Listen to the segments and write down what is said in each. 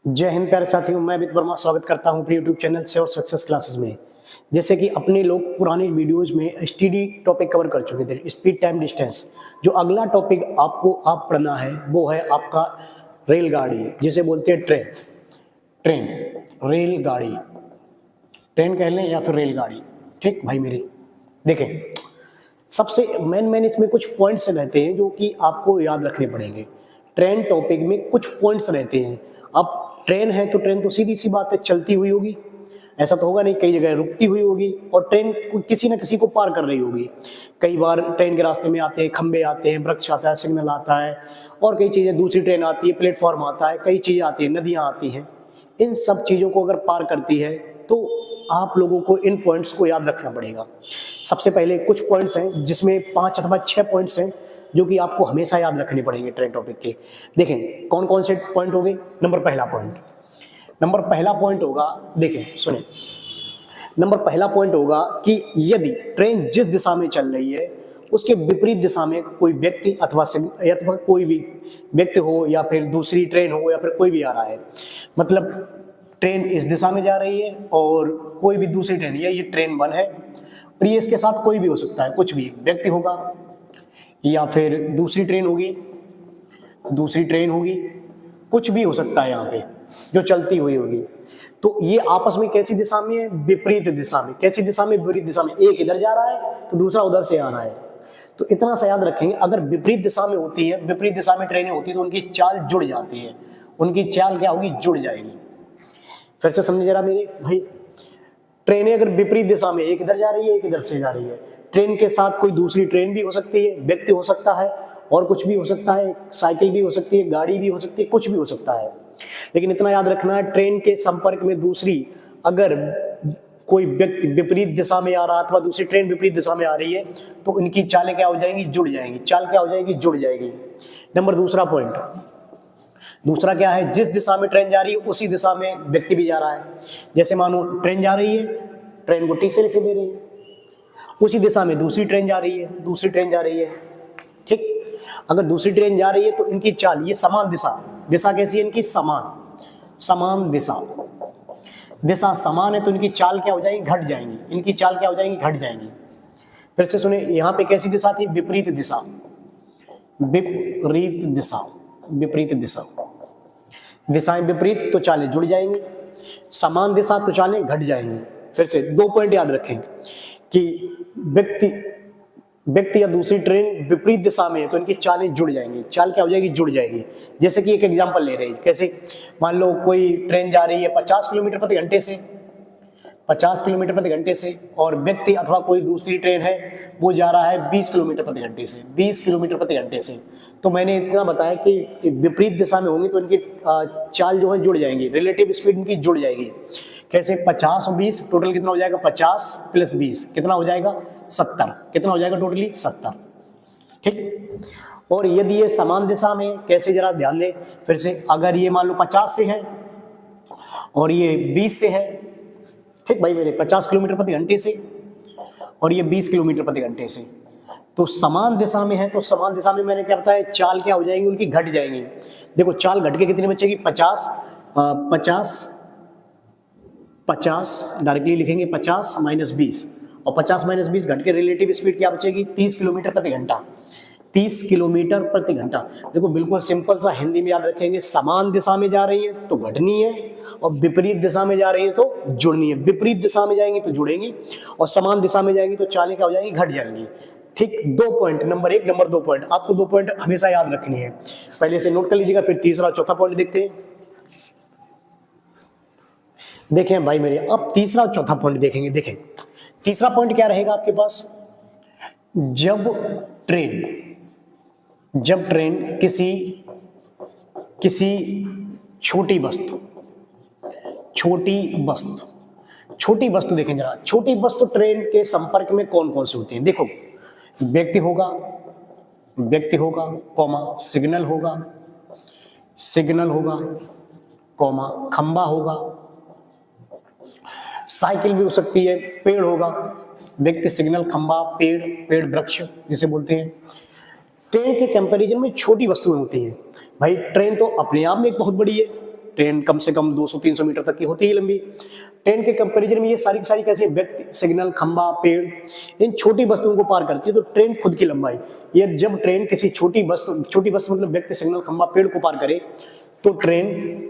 जय हिंद प्यारे साथियों, मैं अमित वर्मा स्वागत करता हूं अपने यूट्यूब चैनल से और सक्सेस क्लासेस में। जैसे कि अपने लोग पुराने वीडियोस में एसटीडी टॉपिक कवर कर चुके थे, स्पीड टाइम डिस्टेंस। जो अगला टॉपिक आपको पढ़ना है वो है आपका रेलगाड़ी, जिसे बोलते हैं ट्रेन। रेलगाड़ी, ट्रेन कह लें या फिर रेलगाड़ी। ठीक भाई मेरे, देखें सबसे मेन इसमें कुछ पॉइंट्स रहते हैं जो कि आपको याद रखने पड़ेंगे। ट्रेन टॉपिक में कुछ पॉइंट्स रहते हैं। अब ट्रेन है तो ट्रेन तो सीधी सी बात है चलती हुई होगी, ऐसा तो होगा नहीं, कई जगह रुकती हुई होगी और ट्रेन किसी न किसी को पार कर रही होगी। कई बार ट्रेन के रास्ते में आते हैं खंबे आते हैं, वृक्ष आता है, सिग्नल आता है और कई चीज़ें, दूसरी ट्रेन आती है, प्लेटफॉर्म आता है, कई चीज़ें आती हैं, नदियाँ आती हैं। इन सब चीज़ों को अगर पार करती है तो आप लोगों को इन पॉइंट्स को याद रखना पड़ेगा। सबसे पहले कुछ पॉइंट्स हैं जिसमें 5 अथवा 6 पॉइंट्स हैं जो कि आपको हमेशा याद रखने पड़ेंगे ट्रेन टॉपिक के। देखें कौन कौन से पॉइंट हो गए। नंबर पहला पॉइंट होगा, देखें सुने, नंबर पहला पॉइंट होगा कि यदि ट्रेन जिस दिशा में चल रही है उसके विपरीत दिशा में कोई व्यक्ति अथवा कोई भी व्यक्ति हो या फिर दूसरी ट्रेन हो या फिर कोई भी आ रहा है, मतलब ट्रेन इस दिशा में जा रही है और कोई भी दूसरी ट्रेन, ये ट्रेन 1 है और ये इसके साथ कोई भी हो सकता है, कुछ भी व्यक्ति होगा या फिर दूसरी ट्रेन होगी, कुछ भी हो सकता है यहाँ पे जो चलती हुई होगी। तो ये आपस में कैसी दिशा में है? विपरीत दिशा में। कैसी दिशा में? विपरीत दिशा में। एक इधर जा रहा है तो दूसरा उधर से आ रहा है। तो इतना सा याद रखेंगे, अगर विपरीत दिशा में होती है, विपरीत दिशा में ट्रेनें होती है तो उनकी चाल जुड़ जाती है। उनकी चाल क्या होगी? जुड़ जाएगी। फिर से समझे जरा मेरे भाई, ट्रेनें अगर विपरीत दिशा में, एक इधर जा रही है एक इधर से जा रही है, ट्रेन के साथ कोई दूसरी ट्रेन भी हो सकती है, व्यक्ति हो सकता है और कुछ भी हो सकता है, साइकिल भी हो सकती है, गाड़ी भी हो सकती है, कुछ भी हो सकता है। लेकिन इतना याद रखना है, ट्रेन के संपर्क में दूसरी अगर कोई व्यक्ति विपरीत दिशा में आ रहा अथवा दूसरी ट्रेन विपरीत दिशा में आ रही है तो इनकी चालें क्या हो जाएंगी? जुड़ जाएंगी। चाल क्या हो जाएगी? जुड़ जाएगी। नंबर दूसरा पॉइंट, दूसरा क्या है? जिस दिशा में ट्रेन जा रही है उसी दिशा में व्यक्ति भी जा रहा है। जैसे मानो ट्रेन जा रही है, ट्रेन को टी से लिखे दे रही है, उसी दिशा में दूसरी ट्रेन जा रही है, ठीक। अगर दूसरी ट्रेन जा रही है तो इनकी चाल, ये समान दिशा कैसी है इनकी? समान दिशा समान है तो इनकी चाल क्या हो जाएगी? घट जाएंगी। इनकी चाल क्या हो जाएंगी? घट जाएंगी। फिर से सुने, यहाँ पे कैसी दिशा थी? विपरीत दिशा। दिशाएं विपरीत तो चालें जुड़ जाएंगी, समान दिशा तो चालें घट जाएंगी। फिर से 2 पॉइंट याद रखें कि व्यक्ति या दूसरी ट्रेन विपरीत दिशा में है तो इनकी चालें जुड़ जाएंगी। चाल क्या हो जाएगी? जुड़ जाएगी। जैसे कि एक एग्जांपल ले रहे हैं, कैसे मान लो कोई ट्रेन जा रही है 50 किलोमीटर प्रति घंटे से और व्यक्ति अथवा कोई दूसरी ट्रेन है वो जा रहा है 20 किलोमीटर प्रति घंटे से। तो मैंने इतना बताया कि विपरीत दिशा में होंगी तो इनकी चाल जो है जुड़ जाएंगी, रिलेटिव स्पीड इनकी जुड़ जाएगी। कैसे? 50 और 20 टोटल कितना हो जाएगा? 50 + 20 कितना हो जाएगा? 70। कितना हो जाएगा टोटली? 70। ठीक। और यदि ये समान दिशा में, कैसे जरा ध्यान दें फिर से, अगर ये मान लो 50 से है और ये 20 से है, ठीक भाई मेरे, 50 किलोमीटर प्रति घंटे से और ये 20 किलोमीटर प्रति घंटे से, तो समान दिशा में है तो समान दिशा में मैंने क्या बताया? चाल क्या हो जाएंगी? उनकी घट जाएंगी। देखो चाल घट के कितनी बचेगी? 50 डायरेक्टली लिखेंगे 50 - 20 और 50 - 20 घट के रिलेटिव स्पीड क्या बचेगी? 30 किलोमीटर प्रति घंटा। 30 किलोमीटर प्रति घंटा। देखो बिल्कुल सिंपल सा हिंदी में याद रखेंगे, समान दिशा में जा रही है तो घटनी है और विपरीत दिशा में जा रही है तो जुड़नी है। विपरीत दिशा में जाएंगी तो जुड़ेंगी और समान दिशा में जाएंगी तो चालें क्या हो जाएंगी? घट जाएंगी। ठीक। 2 पॉइंट, नंबर 1, नंबर 2 पॉइंट, आपको 2 पॉइंट हमेशा याद रखनी है। पहले से नोट कर लीजिएगा, फिर तीसरा और चौथा पॉइंट देखते हैं। देखें भाई मेरे, अब तीसरा और चौथा पॉइंट देखेंगे। देखें तीसरा पॉइंट क्या रहेगा आपके पास? जब ट्रेन किसी छोटी वस्तु देखें जरा, छोटी वस्तु ट्रेन के संपर्क में कौन कौन से होती हैं? देखो व्यक्ति होगा, सिग्नल होगा, खंबा होगा, साइकिल भी हो सकती है, पेड़ होगा, व्यक्ति, सिग्नल, खंबा, पेड़ वृक्ष जिसे बोलते हैं। ट्रेन के कंपैरिजन में छोटी वस्तुएं होती हैं। भाई ट्रेन तो अपने आप में एक बहुत बड़ी है, ट्रेन कम से कम 200-300 मीटर तक की होती है लंबी। ट्रेन के कंपैरिजन में ये सारी की सारी कैसे व्यक्ति, सिग्नल, खंबा, पेड़, इन छोटी वस्तुओं को पार करती है। तो ट्रेन खुद की लंबाई, ये जब ट्रेन किसी छोटी वस्तु मतलब व्यक्ति, सिग्नल, खंबा, पेड़ को पार करे तो ट्रेन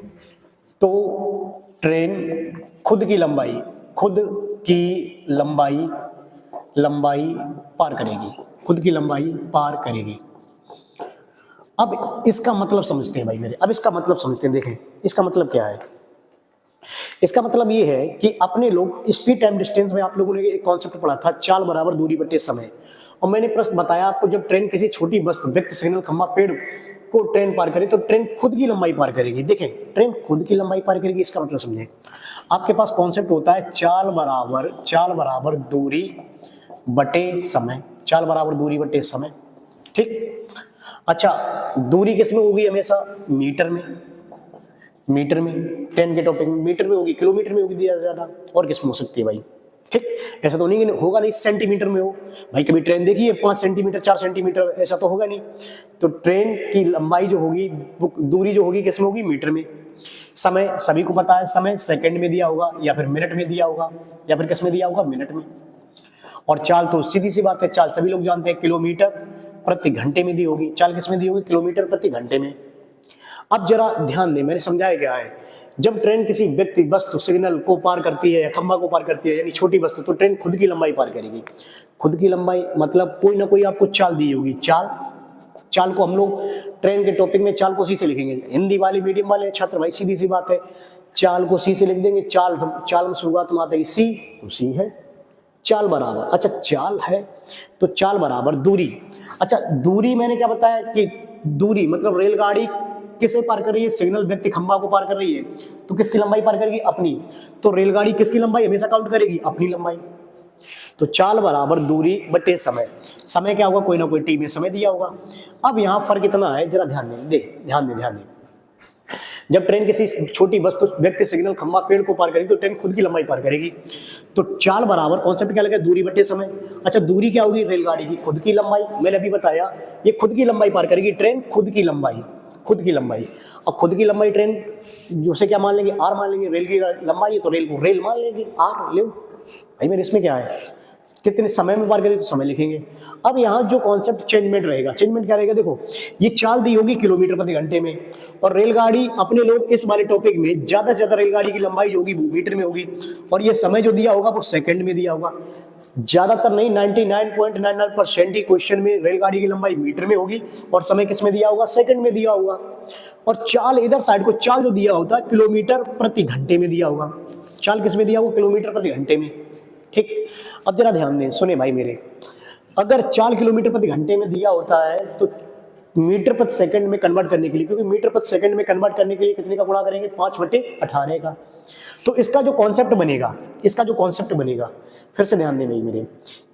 खुद की लंबाई पार करेगी, खुद की लंबाई पार करेगी। अब इसका मतलब समझते हैं भाई मेरे, अब इसका मतलब समझते हैं। देखें इसका मतलब क्या है। इसका मतलब ये है कि अपने लोग स्पीड टाइम डिस्टेंस में आप लोगों ने एक कॉन्सेप्ट पढ़ा था, चाल बराबर दूरी बटे समय। और मैंने प्रश्न बताया आपको, जब ट्रेन किसी छोटी वस्तु, व्यक्ति, सिग्नल, खंबा, पेड़ को ट्रेन पार करे तो ट्रेन खुद की लंबाई पार करेगी। देखें ट्रेन खुद की लंबाई पार करेगी, इसका मतलब समझें। आपके पास कॉन्सेप्ट होता है चाल बराबर दूरी बटे समय, चाल बराबर दूरी बटे समय, ठीक। अच्छा, दूरी किस में होगी? हमेशा मीटर में, ट्रेन के टॉपिक में मीटर में होगी, किलोमीटर में होगी ज्यादा, और किस में हो सकती है भाई, ठीक। ऐसा तो नहीं होगा नहीं सेंटीमीटर में हो भाई, कभी ट्रेन देखी है 5 सेंटीमीटर 4 सेंटीमीटर, ऐसा तो होगा नहीं। तो ट्रेन की लंबाई जो होगी, दूरी जो होगी किस में होगी? मीटर में। समय सभी को पता है, समय सेकंड में दिया होगा या फिर मिनट में दिया होगा, या फिर किस में दिया होगा? मिनट में। और चाल तो सीधी सी बात है, चाल सभी लोग जानते हैं, किलोमीटर प्रति घंटे में दी होगी। चाल किस में दी होगी? किलोमीटर प्रति घंटे में। अब जरा ध्यान दें, मैंने समझाया क्या है। जब ट्रेन किसी व्यक्ति, वस्तु, सिग्नल को पार करती है या खंभा को पार करती है, यानी छोटी वस्तु, तो ट्रेन खुद की लंबाई पार करेगी। खुद की लंबाई मतलब कोई ना कोई आपको चाल दी होगी। चाल को हम लोग ट्रेन के टॉपिक में चाल को सी से लिखेंगे। हिंदी वाले, मीडियम वाले छात्र भाई सीधी सी बात है, चाल को सी से लिख देंगे। चाल में शुरुआत में आता है सी, तो सी है चाल बराबर। अच्छा, चाल है तो चाल बराबर दूरी। अच्छा, दूरी मैंने क्या बताया कि दूरी मतलब रेलगाड़ी किसे पार कर रही है? सिग्नल, व्यक्ति, खंभा को पार कर रही है, तो किसकी लंबाई पार करेगी? अपनी। तो रेलगाड़ी किसकी लंबाई हमेशा काउंट करेगी? अपनी लंबाई। तो चाल बराबर दूरी बटे समय। समय क्या होगा? कोई ना कोई टी में समय दिया होगा। अब यहाँ फर्क इतना है, जरा ध्यान दें। जब ट्रेन किसी छोटी वस्तु, व्यक्ति, सिग्नल, खंभा, पेड़ को पार करेगी तो ट्रेन खुद की लंबाई पार करेगी। तो चाल बराबर कॉन्सेप्ट क्या लगा? दूरी बटे समय। अच्छा, दूरी क्या होगी? रेलगाड़ी की खुद की लंबाई। मैंने अभी बताया ये खुद की लंबाई पार करेगी ट्रेन, खुद की लंबाई। और खुद की लंबाई ट्रेन उसे क्या मान लेंगे? आर मान लेंगे। रेल की लंबाई है तो रेल को रेल मान लेंगे, आर ले भाई। मेरे इसमें क्या है, कितने समय में पार करें तो समय लिखेंगे। अब यहाँ जो कॉन्सेप्ट चेंजमेंट रहेगा, चेंजमेंट क्या रहेगा? देखो ये चाल दी होगी किलोमीटर प्रति घंटे में, और रेलगाड़ी अपने लोग इस वाले टॉपिक में ज्यादा से ज्यादा रेलगाड़ी की लंबाई जो होगी वो मीटर में होगी, और ये समय जो दिया होगा वो सेकंड में दिया होगा। ज्यादातर नहीं, 99.99% ही क्वेश्चन में रेलगाड़ी की लंबाई मीटर में होगी और समय किस में दिया होगा? सेकंड में दिया होगा। और चाल इधर साइड को चाल जो दिया होता है किलोमीटर प्रति घंटे में दिया होगा। चाल किस में दिया होगा? किलोमीटर प्रति घंटे में, ठीक। अब जरा ध्यान दें, सुने भाई मेरे, अगर 4 किलोमीटर प्रति घंटे में दिया होता है तो मीटर प्रति सेकंड में कन्वर्ट करने के लिए, क्योंकि मीटर प्रति सेकंड में कन्वर्ट करने के लिए कितने का गुणा करेंगे? 5/18 का। तो इसका जो कॉन्सेप्ट बनेगा, फिर से ध्यान दें भाई मेरे,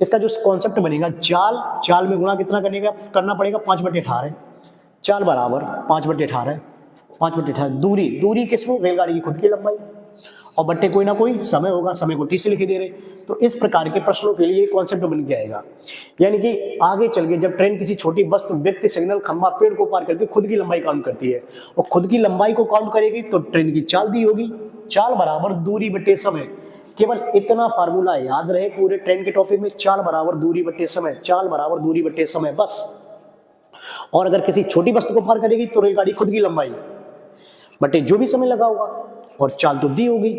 इसका जो कॉन्सेप्ट बनेगा, चाल में गुणा कितना करना पड़ेगा? 5/18। चाल बराबर 5/18। दूरी किसमें? रेलगाड़ी की खुद की लंबाई, और बट्टे कोई ना कोई समय होगा, समय को टी से लिखे दे रहे। तो इस प्रकार के प्रश्नों के लिए कॉन्सेप्ट बन के आएगा। यानी कि आगे चल के जब ट्रेन किसी छोटी वस्तु, व्यक्ति, सिग्नल, खंभा, पेड़ को पार करती है, खुद की लंबाई काउंट करती है, और खुद की लंबाई को काउंट करेगी तो ट्रेन की चाल दी होगी। चाल बराबर दूरी बटे समय। केवल इतना फार्मूला याद रहे पूरे ट्रेन के टॉपिक में, चाल बराबर दूरी बटे समय, बस। और अगर किसी छोटी वस्तु को पार करेगी तो रेलगाड़ी खुद की लंबाई बटे जो भी समय लगा होगा, और चाल तो दी होगी।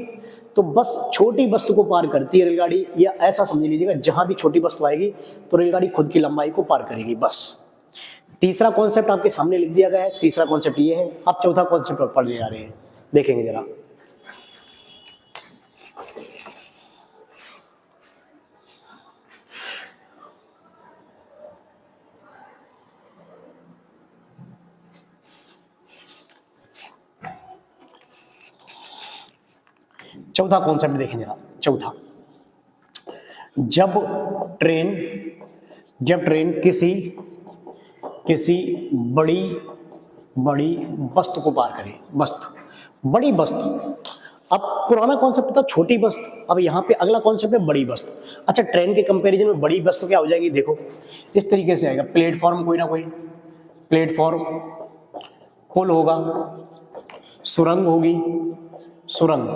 तो बस छोटी वस्तु को पार करती है रेलगाड़ी, या ऐसा समझ लीजिएगा जहां भी छोटी वस्तु आएगी तो रेलगाड़ी खुद की लंबाई को पार करेगी, बस। तीसरा कॉन्सेप्ट आपके सामने लिख दिया गया है। तीसरा कॉन्सेप्ट ये है। अब चौथा कॉन्सेप्ट और पढ़ने जा रहे हैं, देखेंगे जरा। चौथा कॉन्सेप्ट देखें जरा। चौथा, जब ट्रेन किसी बड़ी वस्तु को पार करे, बड़ी वस्तु। अब पुराना कॉन्सेप्ट था छोटी वस्तु, अब यहाँ पे अगला कॉन्सेप्ट है बड़ी वस्तु। अच्छा, ट्रेन के कंपैरिजन में बड़ी वस्तु क्या हो जाएगी? देखो इस तरीके से आएगा। प्लेटफॉर्म, कोई ना कोई प्लेटफॉर्म, पुल होगा, सुरंग होगी, सुरंग,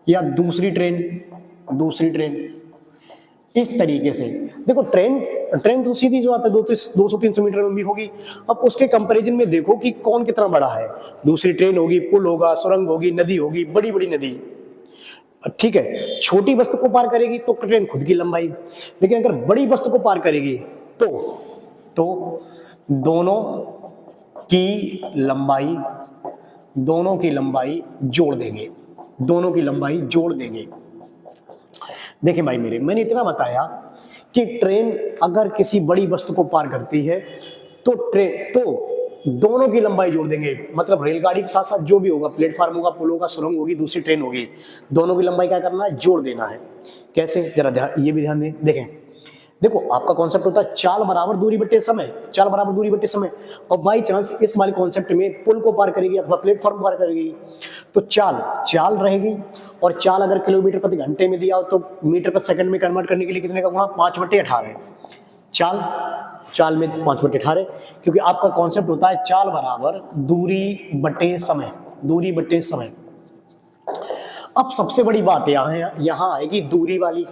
या दूसरी ट्रेन, दूसरी ट्रेन। इस तरीके से देखो ट्रेन, ट्रेन तो सीधी जो आता है 200-300 मीटर में भी होगी। अब उसके कंपैरिजन में देखो कि कौन कितना बड़ा है। दूसरी ट्रेन होगी, पुल होगा, सुरंग होगी, नदी होगी, बड़ी बड़ी नदी, ठीक है। छोटी वस्तु को पार करेगी तो ट्रेन खुद की लंबाई, लेकिन अगर बड़ी वस्तु को पार करेगी तो दोनों की लंबाई, दोनों की लंबाई जोड़ देंगे, दोनों की लंबाई जोड़ देंगे। देखिए भाई मेरे, मैंने इतना बताया कि ट्रेन अगर किसी बड़ी वस्तु को पार करती है तो ट्रेन तो दोनों की लंबाई जोड़ देंगे, मतलब रेलगाड़ी के साथ साथ जो भी होगा, प्लेटफार्म होगा, पुल होगा, सुरंग होगी, दूसरी ट्रेन होगी, दोनों की लंबाई क्या करना है, जोड़ देना है। कैसे, जरा ये भी ध्यान दें। देखें, देखो आपका कॉन्सेप्ट होता है चाल बराबर दूरी बटे समय, चाल बराबर दूरी बटे समय। और बाई चांस इस वाले कॉन्सेप्ट में पुल को पार करेगी अथवा प्लेटफॉर्म पार करेगी तो चाल रहेगी, और चाल अगर किलोमीटर प्रति घंटे में दिया हो तो मीटर प्रति सेकंड में कन्वर्ट करने के लिए कितने का गुणा, 5/18। चाल में 5/18, क्योंकि आपका कॉन्सेप्ट होता है चाल बराबर दूरी बटे समय, दूरी बटे समय। अब सबसे बड़ी बात यहाँ आएगी दूरी वाली।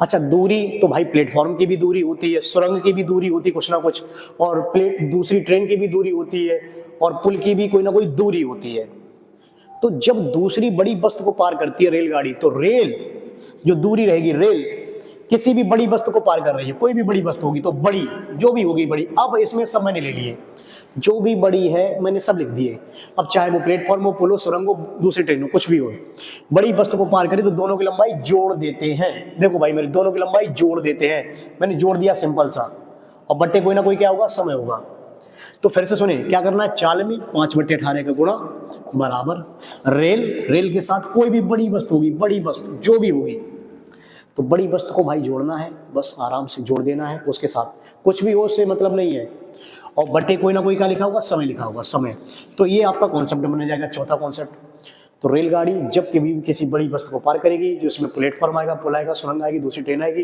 अच्छा, दूरी तो भाई प्लेटफॉर्म की भी दूरी होती है, सुरंग की भी दूरी होती है कुछ ना कुछ, और दूसरी ट्रेन की भी दूरी होती है, और पुल की भी कोई ना कोई दूरी होती है। तो जब दूसरी बड़ी वस्तु को पार करती है रेलगाड़ी, तो रेल जो दूरी रहेगी, रेल किसी भी बड़ी वस्तु को पार कर रही है, कोई भी बड़ी वस्तु होगी तो बड़ी जो भी होगी बड़ी। अब इसमें सब मैंने ले लिए, जो भी बड़ी है मैंने सब लिख दिए। अब चाहे वो प्लेटफॉर्म हो, पुल हो, सुरंग हो, दूसरी ट्रेन हो, कुछ भी हो, बड़ी वस्तु को पार करें तो दोनों की लंबाई जोड़ देते हैं। देखो भाई मेरे, दोनों की लंबाई जोड़ देते हैं, मैंने जोड़ दिया सिंपल सा, और बट्टे कोई ना कोई क्या होगा, समय होगा। तो फिर से सुनिए क्या करना है, चाल में 5/18 का गुणा बराबर रेल के साथ कोई भी बड़ी वस्तु होगी, बड़ी वस्तु जो भी होगी, तो बड़ी वस्तु को भाई जोड़ना है, बस आराम से जोड़ देना है उसके साथ, कुछ भी हो उससे मतलब नहीं है। और बटे कोई ना कोई क्या लिखा होगा, समय लिखा होगा, समय। तो ये आपका कॉन्सेप्ट बन जाएगा, चौथा कॉन्सेप्ट। तो रेलगाड़ी जब कभी भी किसी बड़ी वस्तु को पार करेगी, जो उसमें प्लेटफॉर्म आएगा, पुल आएगा, सुरंग आएगी, दूसरी ट्रेन आएगी,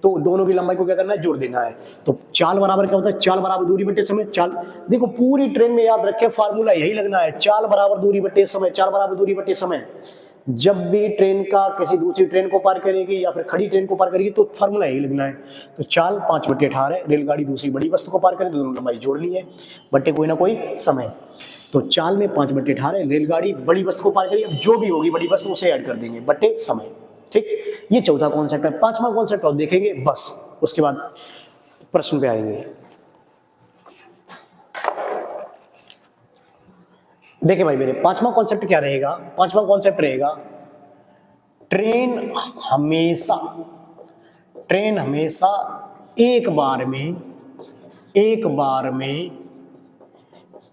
तो दोनों की लंबाई को क्या करना है, जोड़ देना है। तो चाल बराबर क्या होता है, चाल बराबर दूरी बटे समय। चाल देखो पूरी ट्रेन में याद रखें, फार्मूला यही लगना है, चाल बराबर दूरी बटे समय, चाल बराबर दूरी बटे समय। जब भी ट्रेन का किसी दूसरी ट्रेन को पार करेगी या फिर खड़ी ट्रेन को पार करेगी तो फार्मूला यही लिखना है। तो चाल 5/18, रेलगाड़ी दूसरी बड़ी वस्तु को पार करे, दोनों लंबाई जोड़नी है, बटे कोई ना कोई समय। तो चाल में 5/18, रेलगाड़ी बड़ी वस्तु को पार करेगी, अब जो भी होगी बड़ी वस्तु उसे ऐड कर देंगे, बटे समय। ठीक, ये चौथा कॉन्सेप्ट है। पांचवा कॉन्सेप्ट और देखेंगे, बस उसके बाद प्रश्न पे आएंगे। देखिए भाई मेरे, पांचवा कॉन्सेप्ट क्या रहेगा, पांचवा कॉन्सेप्ट रहेगा ट्रेन हमेशा एक बार में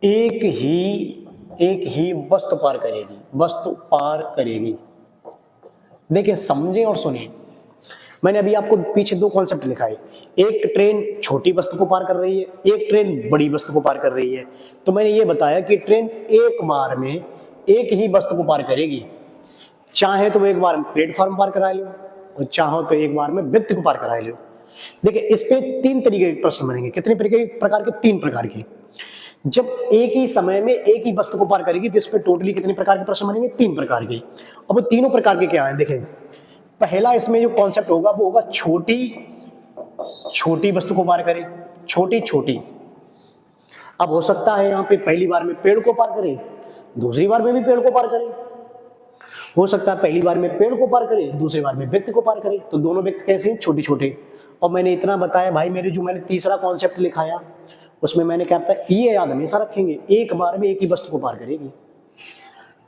एक ही वस्तु पार करेगी। देखिए समझें और सुनिए, मैंने अभी आपको पीछे दो कॉन्सेप्ट लिखाए, एक ट्रेन छोटी वस्तु को पार कर रही है, एक ट्रेन बड़ी वस्तु को पार कर रही है। तो मैंने ये बताया कि ट्रेन एक बार में एक ही वस्तु को पार करेगी, चाहे तो एक बार प्लेटफॉर्म पार करा लो और चाहो तो एक बार में व्यक्ति को पार करा लो। देखिए इस पे तीन तरीके के प्रश्न बनेंगे, कितने प्रकार के, तीन प्रकार के। जब एक ही समय में एक ही वस्तु को पार करेगी तो इस पे टोटली कितने प्रकार के प्रश्न बनेंगे, 3 प्रकार के। अब तीनों प्रकार के क्या है, देखें पहला इसमें जो कॉन्सेप्ट होगा वो होगा छोटी वस्तु को पार करे, छोटी। अब हो सकता है यहाँ पे पहली बार में पेड़ को पार करे, दूसरी बार में भी पेड़ को पार करे, हो सकता है पहली बार में पेड़ को पार करे, दूसरी बार में व्यक्ति को पार करे। तो दोनों व्यक्ति कैसे हैं, छोटे। और मैंने इतना बताया भाई मेरे, जो मैंने तीसरा कॉन्सेप्ट लिखाया उसमें मैंने क्या बताया, ये याद हमेशा रखेंगे, एक बार में एक ही वस्तु को पार करेगी।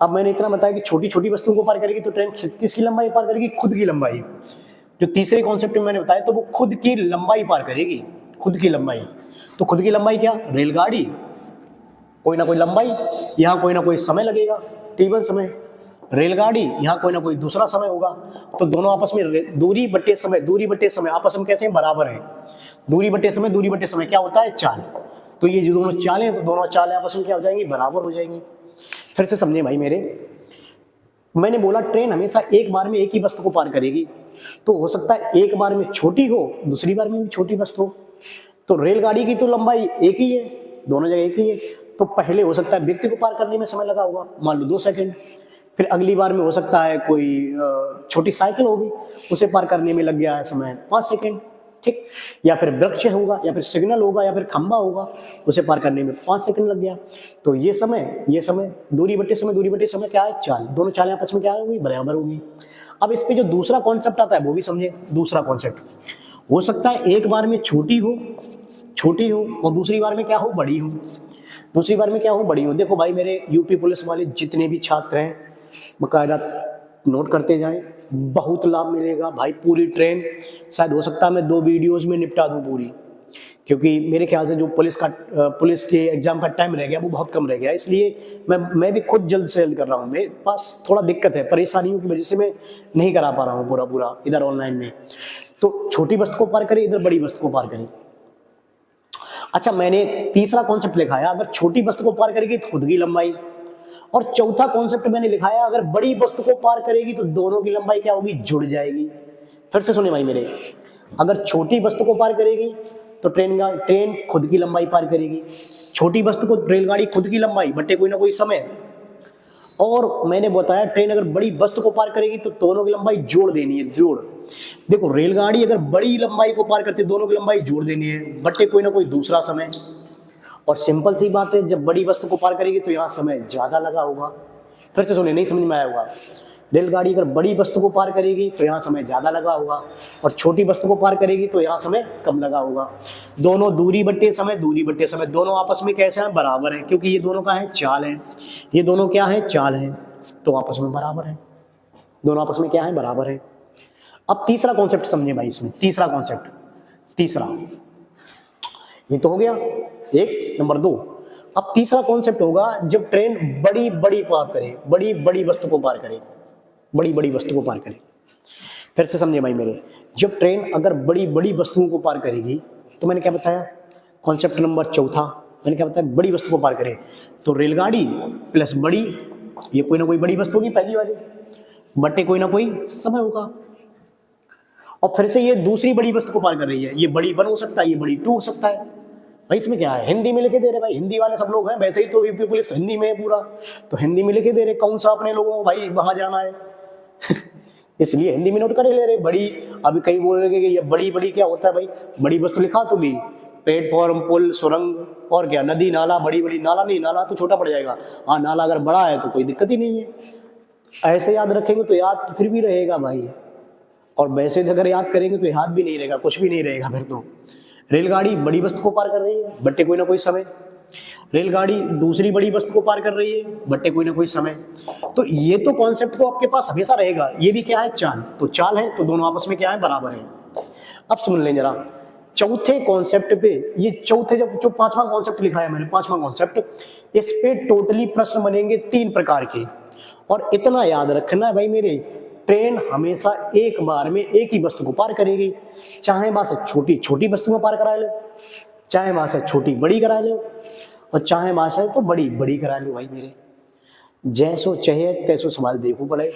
अब मैंने इतना बताया कि छोटी वस्तुओं को पार करेगी तो ट्रेन किसकी लंबाई पार करेगी, खुद की लंबाई। जो तीसरे कॉन्सेप्ट में मैंने बताया तो वो खुद की लंबाई पार करेगी, खुद की लंबाई। तो खुद की लंबाई क्या, रेलगाड़ी कोई ना कोई लंबाई, यहाँ कोई ना कोई समय लगेगा, T1 समय, रेलगाड़ी यहाँ कोई ना कोई दूसरा समय होगा। तो दोनों आपस में दूरी बटे समय आपस में कैसे बराबर है, दूरी बटे समय क्या होता है, चाल। तो ये जो दोनों चालें हैं तो दोनों चालें आपस में क्या हो जाएंगी, बराबर हो जाएंगी। फिर से समझे भाई मेरे, मैंने बोला ट्रेन हमेशा एक बार में एक ही वस्तु को पार करेगी, तो हो सकता है एक बार में छोटी हो, दूसरी बार में भी छोटी वस्तु हो। तो रेलगाड़ी की तो लंबाई एक ही है, दोनों जगह एक ही है, तो पहले हो सकता है व्यक्ति को पार करने में समय लगा होगा, मान लो 2 सेकंड। फिर अगली बार में हो सकता है कोई छोटी साइकिल होगी, उसे पार करने में लग गया है समय 5 सेकंड, ठीक। या फिर वृक्ष होगा, या फिर सिग्नल होगा, या फिर खंबा होगा, उसे पार करने में 5 सेकंड लग गया। तो ये समय दूरी बटे समय क्या है, चाल। दोनों चालें आपस में क्या होगी, बराबर होगी। अब इस पे जो दूसरा कॉन्सेप्ट आता है वो भी समझे। दूसरा कॉन्सेप्ट हो सकता है एक बार में छोटी हो और दूसरी बार में क्या हो, बड़ी हो। देखो भाई मेरे यूपी पुलिस वाले जितने भी छात्र हैं, बकायदा नोट करते जाएं, बहुत लाभ मिलेगा भाई। पूरी ट्रेन शायद हो सकता है मैं 2 वीडियोस में निपटा दूं पूरी, क्योंकि मेरे ख्याल से जो पुलिस के एग्जाम का टाइम रह गया वो बहुत कम रह गया, इसलिए मैं भी खुद जल्द से जल्द कर रहा हूँ। मेरे पास थोड़ा दिक्कत है, परेशानियों की वजह से मैं नहीं करा पा रहा हूँ पूरा इधर ऑनलाइन में। तो छोटी वस्तु को पार करें, इधर बड़ी वस्तु को पार करें। अच्छा, मैंने तीसरा कॉन्सेप्ट लिखाया, अगर छोटी वस्तु को पार करेगी तो खुद की लंबाई, और चौथा कॉन्सेप्ट मैंने लिखाया, अगर बड़ी वस्तु को पार करेगी तो दोनों की लंबाई क्या होगी, जुड़ जाएगी। फिर से सुने भाई मेरे, अगर छोटी वस्तु को पार करेगी तो ट्रेन खुद की लंबाई पार करेगी। छोटी वस्तु को रेलगाड़ी खुद की लंबाई बटे कोई ना कोई समय। और मैंने बताया ट्रेन अगर बड़ी वस्तु को पार करेगी तो दोनों की लंबाई जोड़ देनी है, जोड़। देखो रेलगाड़ी अगर बड़ी लंबाई को पार करती है, दोनों की लंबाई जोड़ देनी है बटे कोई ना कोई दूसरा समय। और सिंपल सी बात है, जब बड़ी वस्तु को पार करेगी तो यहाँ समय ज्यादा लगा होगा। फिर से सुनिए, नहीं समझ में आया होगा। रेलगाड़ी अगर बड़ी वस्तु को पार करेगी तो यहाँ समय ज्यादा लगा होगा, और छोटी वस्तु को पार करेगी तो यहाँ समय कम लगा होगा। दोनों दूरी बट्टे समय दोनों आपस में कैसे हैं, बराबर है, क्योंकि ये दोनों क्या है, चाल है। ये दोनों क्या है, चाल है, तो आपस में बराबर है। दोनों आपस में क्या है, बराबर है। अब तीसरा कॉन्सेप्ट समझे भाई इसमें। तीसरा ये तो हो गया 1, नंबर 2। अब तीसरा कॉन्सेप्ट होगा जब ट्रेन बड़ी वस्तु को पार करे। फिर से समझे भाई मेरे, जब ट्रेन अगर बड़ी वस्तुओं को पार करेगी, तो मैंने क्या बताया, कॉन्सेप्ट नंबर 4 मैंने क्या बताया, बड़ी वस्तु को पार करे तो रेलगाड़ी प्लस बड़ी, ये कोई ना कोई बड़ी वस्तु होगी पहली वाली, बटे कोई ना कोई समय होगा। और फिर से ये दूसरी बड़ी वस्तु को पार कर रही है, ये बड़ी 1 हो सकता है, ये बड़ी 2 हो सकता है। भाई इसमें क्या है, हिंदी में लिखे दे रहे भाई, हिंदी वाले सब लोग हैं, वैसे ही तो यूपी पुलिस हिंदी में है पूरा, तो हिंदी में लिखे दे रहे, कौन सा अपने लोगों को भाई वहां जाना है इसलिए हिंदी में नोट कर ले रहे। बड़ी, अभी कई बोल रहे कि ये बड़ी क्या होता है भाई, बड़ी वस्तु लिखा तो दी, प्लेटफॉर्म, पुल, सुरंग और क्या, नदी नाला, बड़ी नाला नहीं, नाला तो छोटा पड़ जाएगा, हाँ नाला अगर बड़ा है तो कोई दिक्कत ही नहीं है। ऐसे याद रखेंगे तो याद फिर भी रहेगा भाई, और वैसे अगर याद करेंगे तो याद भी नहीं रहेगा, कुछ भी नहीं रहेगा फिर तो। रेलगाड़ी बड़ी वस्तु को पार कर रही है बट्टे कोई ना कोई समय, रेलगाड़ी दूसरी बड़ी वस्तु को पार कर रही है बट्टे कोई ना कोई समय। तो ये तो कॉन्सेप्ट तो आपके पास हमेशा रहेगा। ये भी क्या है, चाल। तो चाल है तो दोनों आपस में क्या है, बराबर है। अब सुन लें जरा चौथे कॉन्सेप्ट पे, ये चौथे जो 5वां कॉन्सेप्ट लिखा है मैंने, 5वां कॉन्सेप्ट, इस पे टोटली प्रश्न बनेंगे 3 प्रकार के। और इतना याद रखना है भाई मेरे, ट्रेन हमेशा एक बार में एक ही वस्तु को पार करेगी, चाहे वहां से छोटी वस्तु में पार करा लो, चाहे वहां से छोटी बड़ी करा लो, और चाहे वहां से तो बड़ी करा लो भाई मेरे। जैसो चाहे तैसो सवाल देखो पड़े।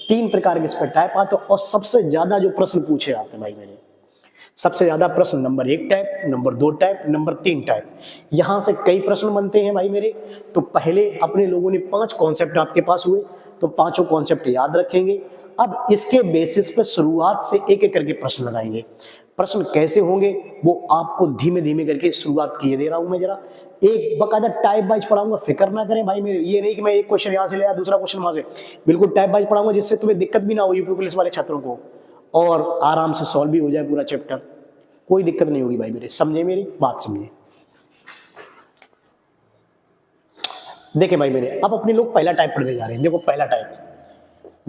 3 प्रकार के इस पर टाइप आते, और सबसे ज्यादा जो प्रश्न पूछे जाते हैं भाई मेरे, सबसे ज्यादा प्रश्न number 1 type, number 2 type, number 3 type, यहां से कई प्रश्न बनते हैं भाई मेरे। तो पहले अपने लोगों ने 5 कॉन्सेप्ट आपके पास हुए, तो 5 कॉन्सेप्ट याद रखेंगे। अब इसके बेसिस पे शुरुआत से एक एक करके प्रश्न लगाएंगे। प्रश्न कैसे होंगे वो आपको धीमे धीमे करके शुरुआत किए दे रहा हूं मैं, जरा एक बकायदा टाइप वाइज पढ़ाऊंगा, फिक्र ना करें भाई मेरे। ये नहीं कि मैं एक क्वेश्चन यहाँ से ले आया, दूसरा क्वेश्चन वहां से, बिल्कुल टाइप वाइज पढ़ाऊंगा, जिससे तुम्हें दिक्कत भी ना हो यूपी पुलिस वाले छात्रों को, और आराम से सॉल्व भी हो जाए पूरा चैप्टर, कोई दिक्कत नहीं होगी भाई मेरे। समझे मेरी बात, समझे। देखे भाई मेरे, अब अपने लोग पहला टाइप पढ़ने जा रहे हैं। देखो पहला टाइप,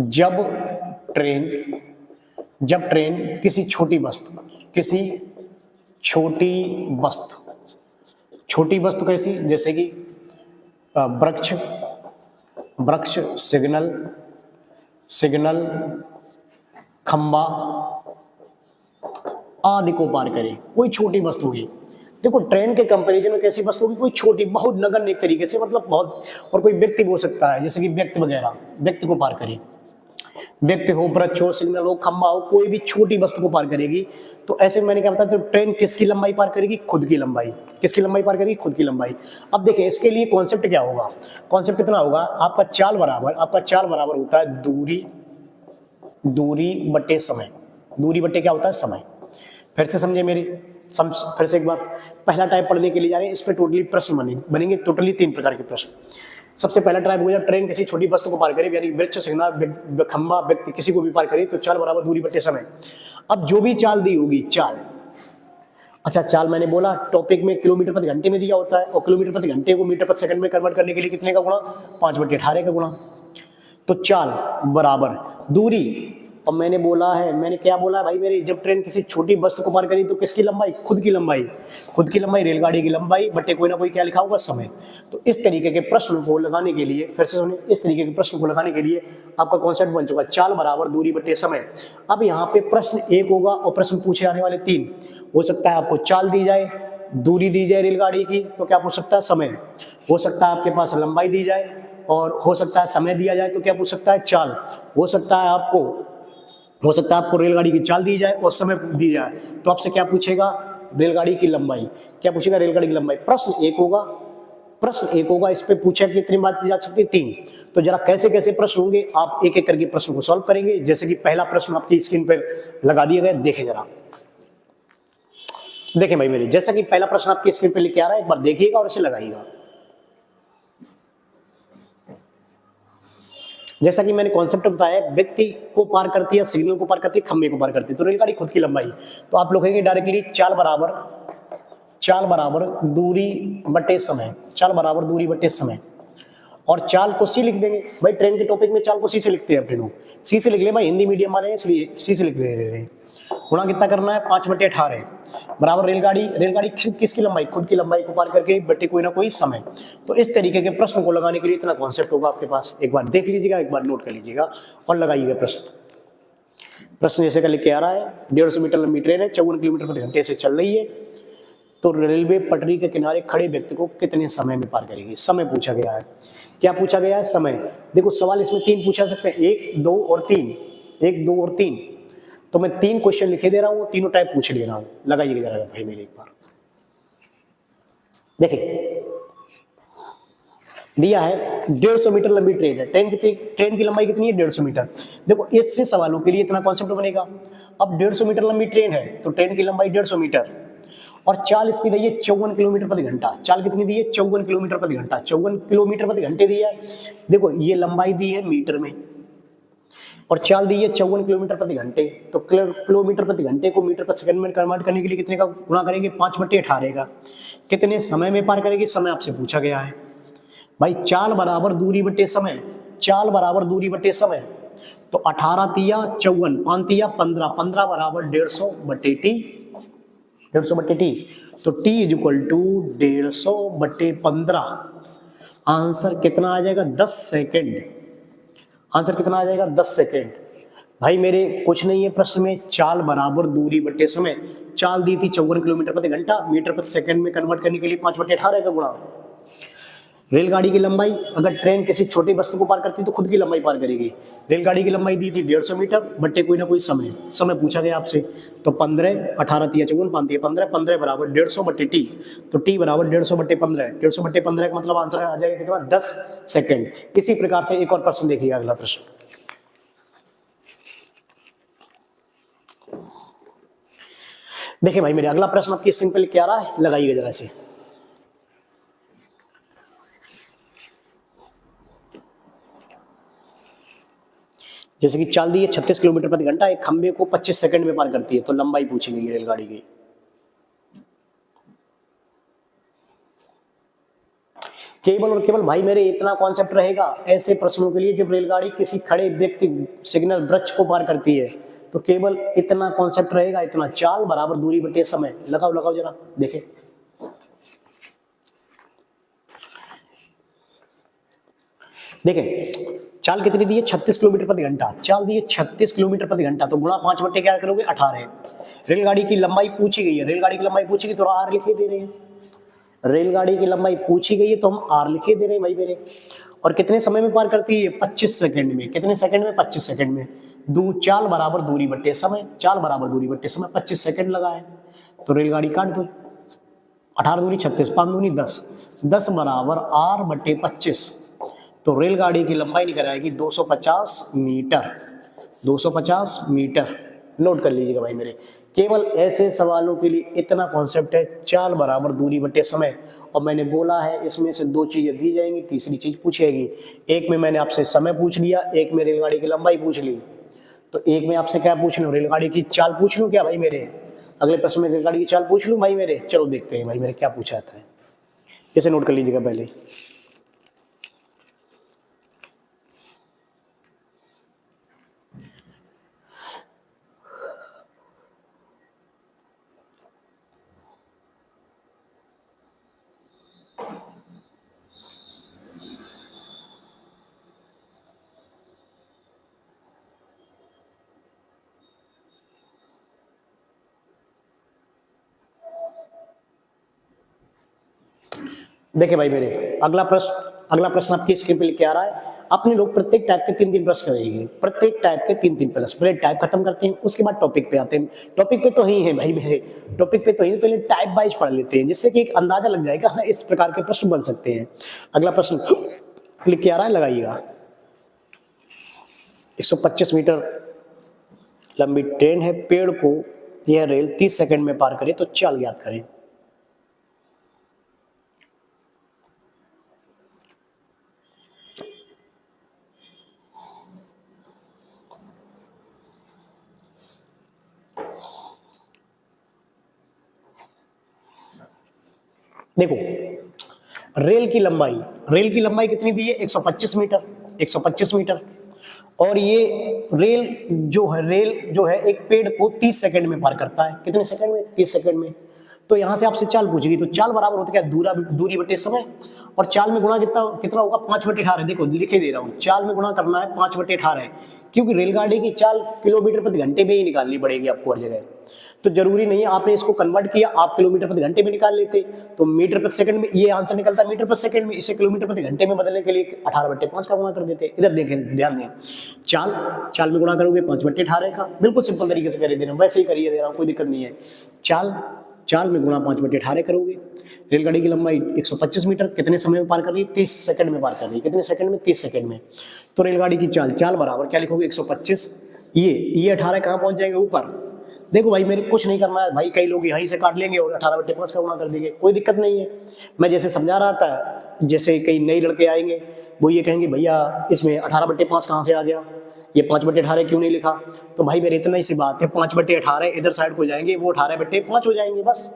जब ट्रेन किसी छोटी वस्तु कैसी, जैसे कि वृक्ष, सिग्नल, खंबा आदि को पार करे, कोई छोटी वस्तु होगी। देखो ट्रेन के कंपैरिजन में कैसी वस्तु होगी, कोई छोटी, बहुत नगण्य एक तरीके से, मतलब बहुत, और कोई व्यक्ति हो सकता है, जैसे कि व्यक्ति को पार करे। व्यक्ति हो, वृक्ष हो, सिग्नल हो, खंबा हो, कोई भी छोटी वस्तु को पार करेगी। तो ऐसे में मैंने क्या बताया, तो ट्रेन किसकी लंबाई पार करेगी? खुद की लंबाई। किसकी लंबाई पार करेगी? खुद की लंबाई। अब देखिए इसके लिए कॉन्सेप्ट क्या होगा, कॉन्सेप्ट कितना होगा, आपका चाल बराबर होता है दूरी बटे समय। दूरी बटे क्या होता है? समय। फिर से समझे मेरी, फिर से एक बार। पहला टाइप पढ़ने के लिए जा रहे हैं, इस पे टोटली प्रश्न बनेंगे टोटली 3 प्रकार के प्रश्न। सबसे पहला टाइप हो गया, ट्रेन किसी छोटी वस्तु को पार करे, यानी वृक्ष, सिग्नल, खंबा, व्यक्ति, किसी को भी पार करे, तो चाल बराबर दूरी बटे समय। अब जो भी चाल दी होगी, चाल, अच्छा चाल मैंने बोला टॉपिक में किलोमीटर प्रति घंटे में दिया होता है, और किलोमीटर प्रति घंटे को मीटर प्रति सेकंड में कन्वर्ट करने के लिए कितने का गुणा? 5/18 का गुणा। तो चाल बराबर दूरी, और मैंने बोला है, मैंने क्या बोला है भाई मेरे, जब ट्रेन किसी छोटी वस्तु को पार करी तो किसकी लंबाई? खुद की लंबाई। खुद की लंबाई रेलगाड़ी की लंबाई बटे कोई ना कोई क्या लिखा होगा? समय। तो इस तरीके के प्रश्न को लगाने के लिए, फिर से सुनिए, इस तरीके के प्रश्न को लगाने के लिए आपका कॉन्सेप्ट बन चुका, चाल बराबर दूरी बटे समय। अब यहाँ पे प्रश्न 1 होगा और प्रश्न पूछे जाने वाले 3 हो सकता है। आपको चाल दी जाए, दूरी दी जाए रेलगाड़ी की, तो क्या पूछ सकता है? समय। हो सकता है आपके पास लंबाई दी जाए, और हो सकता है समय दिया जाए, तो क्या पूछ सकता है? चाल। हो सकता है आपको रेलगाड़ी की चाल दी जाए और समय दी जाए, तो आपसे क्या पूछेगा? रेलगाड़ी की लंबाई। क्या पूछेगा? रेलगाड़ी की लंबाई। प्रश्न 1 होगा, इस पे पूछा कि कितनी बात की जा सकती है? 3। तो जरा कैसे कैसे प्रश्न होंगे, आप एक एक करके प्रश्न को सॉल्व करेंगे। जैसे कि पहला प्रश्न आपकी स्क्रीन पर लगा दिया गया, देखें जरा, देखें भाई मेरे, जैसा कि पहला प्रश्न आपकी स्क्रीन पर लिखे आ रहा है, एक बार देखिएगा और इसे लगाइएगा। जैसा कि मैंने कॉन्सेप्ट बताया, व्यक्ति को पार करती है, सिग्नल को पार करती है, खंबे को पार करती है, तो रेलगाड़ी खुद की लंबाई। तो आप लोग कहेंगे डायरेक्टली चाल बराबर दूरी बटे समय। चाल बराबर दूरी बटे समय, और चाल को सी लिख देंगे भाई। ट्रेन के टॉपिक में चाल को सी से लिखते हैं अपने लोग, सी से लिख ले भाई, हिंदी मीडियम वाले हैं इसलिए सी से लिख ले रहे हैं। गुणा कितना करना है? 5/18 बराबर रेलगाड़ी किसकी लंबाई? खुद की लंबाई को पार करके बटे कोई ना कोई समय। तो इस तरीके के प्रश्न को लगाने के लिए इतना कॉन्सेप्ट होगा आपके पास। एक बार देख लीजिएगा, एक बार नोट कर लीजिएगा और लगाइएगा प्रश्न जैसे का लिख के आ रहा है, 150 मीटर लंबी ट्रेन है, 54 किलोमीटर प्रति घंटे से चल रही है, तो रेलवे पटरी के किनारे खड़े व्यक्ति को कितने समय में पार करेगी? समय पूछा गया है। क्या पूछा गया है? समय। देखो सवाल इसमें 3 पूछा सकते हैं, 1, 2 और 3। 1, 2 और 3। तो मैं 3 क्वेश्चन लिखे दे रहा हूँ, तीनों टाइप पूछ ले रहा हूँ। लगाइएगा जरा भाई मेरे, एक बार देखिए दिया है 150 मीटर लंबी ट्रेन है। ट्रेन की लंबाई कितनी है? 150 मीटर। देखो इससे सवालों के लिए इतना कॉन्सेप्ट बनेगा। अब 150 मीटर लंबी ट्रेन है, तो ट्रेन की लंबाई 150 मीटर, और चाल इसकी दी है 54 किलोमीटर प्रति घंटा। चाल कितनी दी है? 54 किलोमीटर प्रति घंटा। 54 किलोमीटर प्रति घंटे दी है। देखो ये लंबाई दी है मीटर में, और चाल दी है 54 किलोमीटर प्रति घंटे। तो किलोमीटर प्रति घंटे को मीटर प्रति सेकंड में कन्वर्ट करने के लिए कितने का गुणा करेंगे? 5/18 का। कितने समय में पार करेगी? समय आपसे पूछा गया है भाई। चाल बराबर दूरी बटे समय। चाल बराबर दूरी बटे समय, तो 18 तिया 54, 5 तिया 15, 15 बराबर 150 बटे टी। 150 बटे टी, तो टी इज इक्वल टू 150 बटे 15। आंसर कितना आ जाएगा? 10 सेकेंड। आंसर कितना आ जाएगा? 10 सेकेंड। भाई मेरे कुछ नहीं है प्रश्न में, चाल बराबर दूरी बटे समय। चाल दी थी 54 किलोमीटर प्रति घंटा, मीटर प्रति सेकंड में कन्वर्ट करने के लिए 5/18 का गुणा। रेलगाड़ी की लंबाई, अगर ट्रेन किसी छोटी वस्तु को पार करती तो खुद की लंबाई पार करेगी। रेलगाड़ी की लंबाई दी थी 150 मीटर बटे कोई ना कोई समय। समय पूछा गया आपसे, तो 15, 18 तिया 54, 5 तिया 15, 15 बराबर 150 बटे टी। तो टी बराबर 150 बटे 15। 150 बटे 15 का मतलब आंसर आ जाएगा कितना? 10 सेकेंड। इसी प्रकार से एक और प्रश्न देखिए, अगला प्रश्न देखिए भाई मेरे, अगला प्रश्न आपकी स्क्रीन पर लिख के आ रहा है, लगाइएगा जरा से। जैसे कि चाल दी है 36 किलोमीटर प्रति घंटा, एक खंबे को 25 सेकंड में पार करती है, तो लंबाई पूछी गई है रेलगाड़ी की। केवल और केवल भाई मेरे इतना कॉन्सेप्ट रहेगा ऐसे प्रश्नों के लिए, जब रेलगाड़ी किसी खड़े व्यक्ति, सिग्नल, वृक्ष को पार करती है, तो केवल इतना कॉन्सेप्ट रहेगा, इतना। चाल बराबर दूरी बटे समय। लगाओ जरा देखें। देखें चाल कितनी दी है? 36 किलोमीटर प्रति घंटा। चाल दी है 36 किलोमीटर प्रति घंटा, तो गुणा 5 बटे क्या करोगे? 18। रेलगाड़ी की लंबाई पूछी गई है, रेलगाड़ी की लंबाई पूछी गई तो आर लिखे दे रहे हैं। रेलगाड़ी की लंबाई पूछी गई है तो हम आर लिखे दे रहे हैं भाई मेरे। और कितने समय में पार करती है? 25 सेकंड में। कितने सेकंड में? 25 सेकंड में। चाल बराबर दूरी बट्टे समय, चाल बराबर दूरी बट्टे समय, 25 सेकंड लगा है तो रेलगाड़ी काट दो। 18 दूनी 36, 5 दूनी 10, 10 बराबर r बट्टे 25। तो रेलगाड़ी की लंबाई निकल आएगी 250 मीटर। 250 मीटर नोट कर लीजिएगा भाई मेरे। केवल ऐसे सवालों के लिए इतना कॉन्सेप्ट है, चाल बराबर दूरी बट्टे समय। और मैंने बोला है इसमें से दो चीजें दी जाएंगी, तीसरी चीज पूछेगी। एक में मैंने आपसे समय पूछ लिया, एक में रेलगाड़ी की लंबाई पूछ ली। तो एक में आपसे क्या पूछ लूं? रेलगाड़ी की चाल पूछ लूं क्या भाई मेरे? अगले प्रश्न में रेलगाड़ी की चाल पूछ लूं भाई मेरे? चलो देखते हैं भाई मेरे क्या पूछा जाता है। इसे नोट कर लीजिएगा पहले। देखिए भाई मेरे, अगला प्रश्न आपकी स्क्रीन पे लिखे आ रहा है। अपने लोग प्रत्येक टाइप के 3-3 प्रश्न करेंगे, प्रत्येक टाइप के 3-3 प्रश्न। पहले टाइप खत्म करते हैं, उसके बाद टॉपिक पे आते हैं। टॉपिक पे तो ही है भाई मेरे, टॉपिक पे तो ही, पहले टाइप वाइज पढ़ लेते हैं जिससे कि एक अंदाजा लग जाएगा हाँ इस प्रकार के प्रश्न बन सकते हैं। अगला प्रश्न लिख के आ रहा है, लगाइएगा। 125 मीटर लंबी ट्रेन है, पेड़ को यह रेल 30 सेकंड में पार करे तो चाल ज्ञात करें। देखो रेल की लंबाई कितनी दी है? 125 मीटर। 125 मीटर। और ये रेल जो है एक पेड़ को 30 सेकंड में पार करता है। कितने सेकंड में? 30 सेकंड में। तो यहां से आपसे चाल पूछेगी, तो चाल बराबर होता है क्या? दूरी बटे समय। और चाल में गुणा कितना होगा? 5/18। देखो लिखे दे रहा हूं, चाल में गुणा करना है 5/18, क्योंकि रेलगाड़ी की चाल किलोमीटर प्रति घंटे में ही निकालनी पड़ेगी आपको हर जगह। तो जरूरी नहीं है आपने इसको कन्वर्ट किया, आप किलोमीटर प्रति घंटे में निकाल लेते तो मीटर प्रति सेकंड में ये आंसर निकलता, मीटर प्रति सेकंड में। इसे किलोमीटर प्रति घंटे में बदलने के लिए 18/5 का गुणा कर देते। इधर देखें, ध्यान दें, चाल में गुणा करोगे 5/18 का, बिल्कुल सिंपल तरीके से कर दे रहा हूं, वैसे ही करिए दे रहा हूं, कोई दिक्कत नहीं है। चाल में गुणा 5/18 करोगे। रेलगाड़ी की लंबाई 125 मीटर, कितने समय में पार कर रही है? 30 सेकंड में पार कर रही है। कितने सेकंड में? 30 सेकंड में। तो रेलगाड़ी की चाल बराबर क्या लिखोगे? 125, ये 18 कहाँ पहुंच जाएंगे? ऊपर। देखो भाई मेरे कुछ नहीं करना है भाई, कई लोग यहीं से काट लेंगे और 18/5 का गुणा कर देंगे, कोई दिक्कत नहीं है। मैं जैसे समझा रहा था, जैसे कई नए लड़के आएंगे वो ये कहेंगे भैया इसमें 18/5 कहाँ से आ गया, ये 5/18 क्यों नहीं लिखा? तो भाई मेरे इतना ही सी बात है, 5/18 इधर साइड को जाएंगे, वो 18/5 हो जाएंगे बस।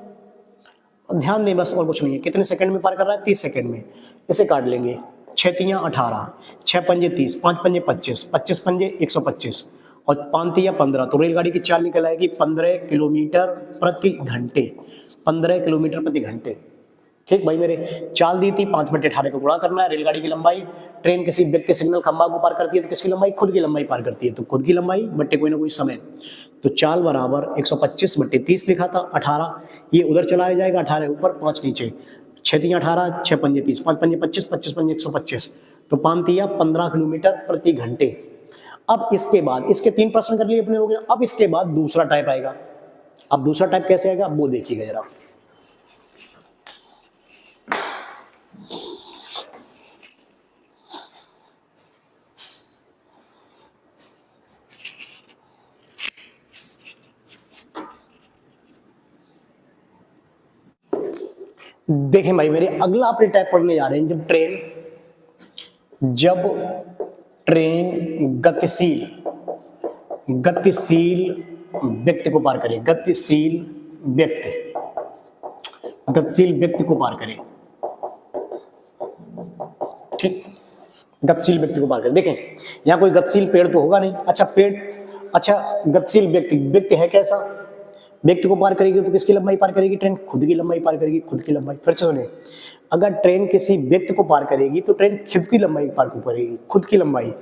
ध्यान दें बस, और कुछ नहीं है। कितने सेकंड में पार कर रहा है? 30 सेकंड में। इसे काट लेंगे, 6×3 18, 6×5 30, 5×5 25, 25 पंजे 125 और 5×3 15। तो रेलगाड़ी की चाल निकल आएगी 15 किलोमीटर प्रति घंटे। 15 किलोमीटर प्रति घंटे। ठीक भाई मेरे, चाल दी थी 5/18 को गुणा करना है। रेलगाड़ी की लंबाई, ट्रेन किसी व्यक्ति सिग्नल खंभा को पार करती है तो किसकी लंबाई? खुद की लंबाई पार करती है, तो खुद की लंबाई बट्टे कोई ना कोई समय। तो चाल बराबर 125/30 लिखा था, 18 ये उधर चला जाएगा, 18 ऊपर 5 नीचे, 6×3 18, 6×5 30, 5×5 25, 25×5 125, तो 5×3 15 किलोमीटर प्रति घंटे। अब इसके बाद इसके 3 प्रश्न कर लिए अपने लोगों ने। अब इसके बाद दूसरा टाइप आएगा। अब दूसरा टाइप कैसे आएगा वो देखिएगा जरा। देखें भाई मेरे, अगला अपने टाइप पढ़ने जा रहे हैं। जब ट्रेन गतिशील व्यक्ति को पार करे, गतिशील व्यक्ति को पार करे, ठीक, गतिशील व्यक्ति को पार करे। देखें यहाँ कोई गतिशील पेड़ तो होगा नहीं। अच्छा गतिशील व्यक्ति है कैसा? व्यक्ति को पार करेगी तो किसकी लंबाई पार करेगी? ट्रेन खुद की लंबाई पार करेगी, खुद की लंबाई। फिर से सुने, अगर ट्रेन किसी व्यक्ति को पार करेगी तो ट्रेन खुद की लंबाई पार करेगी, खुद की लंबाई।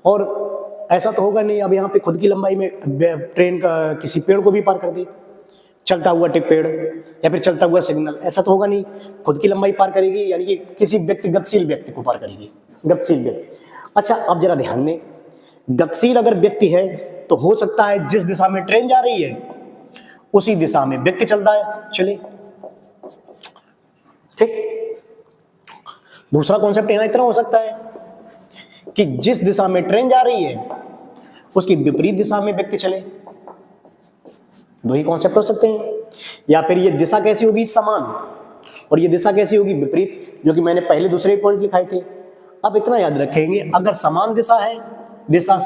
और ऐसा तो होगा नहीं अब यहाँ पे खुद की लंबाई में ट्रेन का किसी पेड़ को भी पार कर दी, चलता हुआ टिक पेड़ या फिर चलता हुआ सिग्नल, ऐसा तो होगा नहीं। खुद की लंबाई पार करेगी, यानी कि किसी व्यक्ति, गतिशील व्यक्ति को पार करेगी, गतिशील व्यक्ति। अच्छा अब जरा ध्यान दें, गतिशील अगर व्यक्ति है तो हो सकता है जिस दिशा में ट्रेन जा रही है उसी दिशा में व्यक्ति चलता है, चले, ठीक। दूसरा कॉन्सेप्ट यहां इतना हो सकता है कि जिस दिशा में ट्रेन जा रही है उसकी विपरीत दिशा में व्यक्ति चले, दो ही कॉन्सेप्ट हो सकते हैं। या फिर ये दिशा कैसी होगी, समान, और ये दिशा कैसी होगी, विपरीत, जो कि मैंने पहले दूसरे पॉइंट लिखाए थे। अब इतना याद रखेंगे, अगर समान दिशा है, दिशा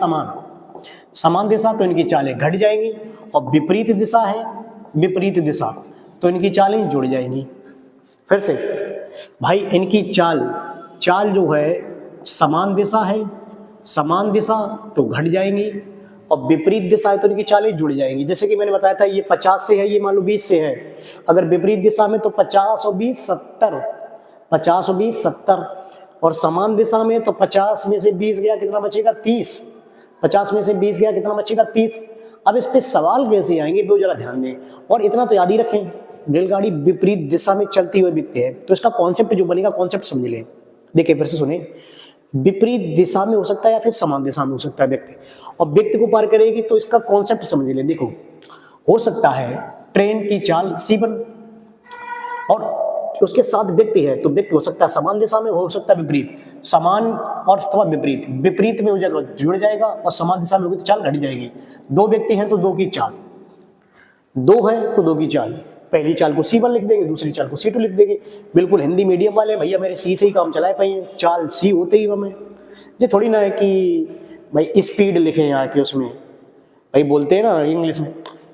समान दिशा तो इनकी चालें घट जाएंगी, और विपरीत दिशा है, विपरीत दिशा तो इनकी चालें जुड़ जाएंगी। फिर से भाई, इनकी चाल जो है समान दिशा है, समान दिशा तो घट जाएंगी, और विपरीत दिशा है तो इनकी चालें जुड़ जाएंगी। जैसे कि मैंने बताया था, ये 50 से है, ये मान लो 20 से है, अगर विपरीत दिशा में तो 50 और 20 70, 50 और 20 70, और समान दिशा में तो 50 में से 20 गया कितना बचेगा, 30, 50 में से 20 गया कितना बचेगा, 30। अब इस पे सवाल कैसे आएंगे वो जरा ध्यान दें, और इतना तो याद ही रखें, रेलगाड़ी विपरीत दिशा में चलती हुई दिखती है, तो इसका कॉन्सेप्ट जो बनेगा, कॉन्सेप्ट समझ लें। देखिए फिर से सुने, विपरीत दिशा में हो सकता है या फिर समान दिशा में हो सकता है व्यक्ति, और व्यक्ति को पार करेगी, तो इसका कॉन्सेप्ट समझ लें। देखो, हो सकता है ट्रेन की चाल C1 और उसके साथ व्यक्ति है, तो व्यक्ति हो सकता है समान दिशा में, हो सकता है विपरीत, समान और अथवा विपरीत, विपरीत में हो जाएगा जुड़ जाएगा, और समान दिशा में होगी तो चाल घट जाएगी। दो व्यक्ति हैं तो दो की चाल, दो है तो दो की चाल, पहली चाल को C1 लिख देंगे, दूसरी चाल को C2 लिख देंगे। बिल्कुल हिंदी मीडियम वाले भैया मेरे C से ही काम चलाए पाए हैं, चाल C होते ही हमें, ये थोड़ी ना है कि भाई स्पीड लिखे यहाँ के, उसमें भाई बोलते हैं ना इंग्लिश में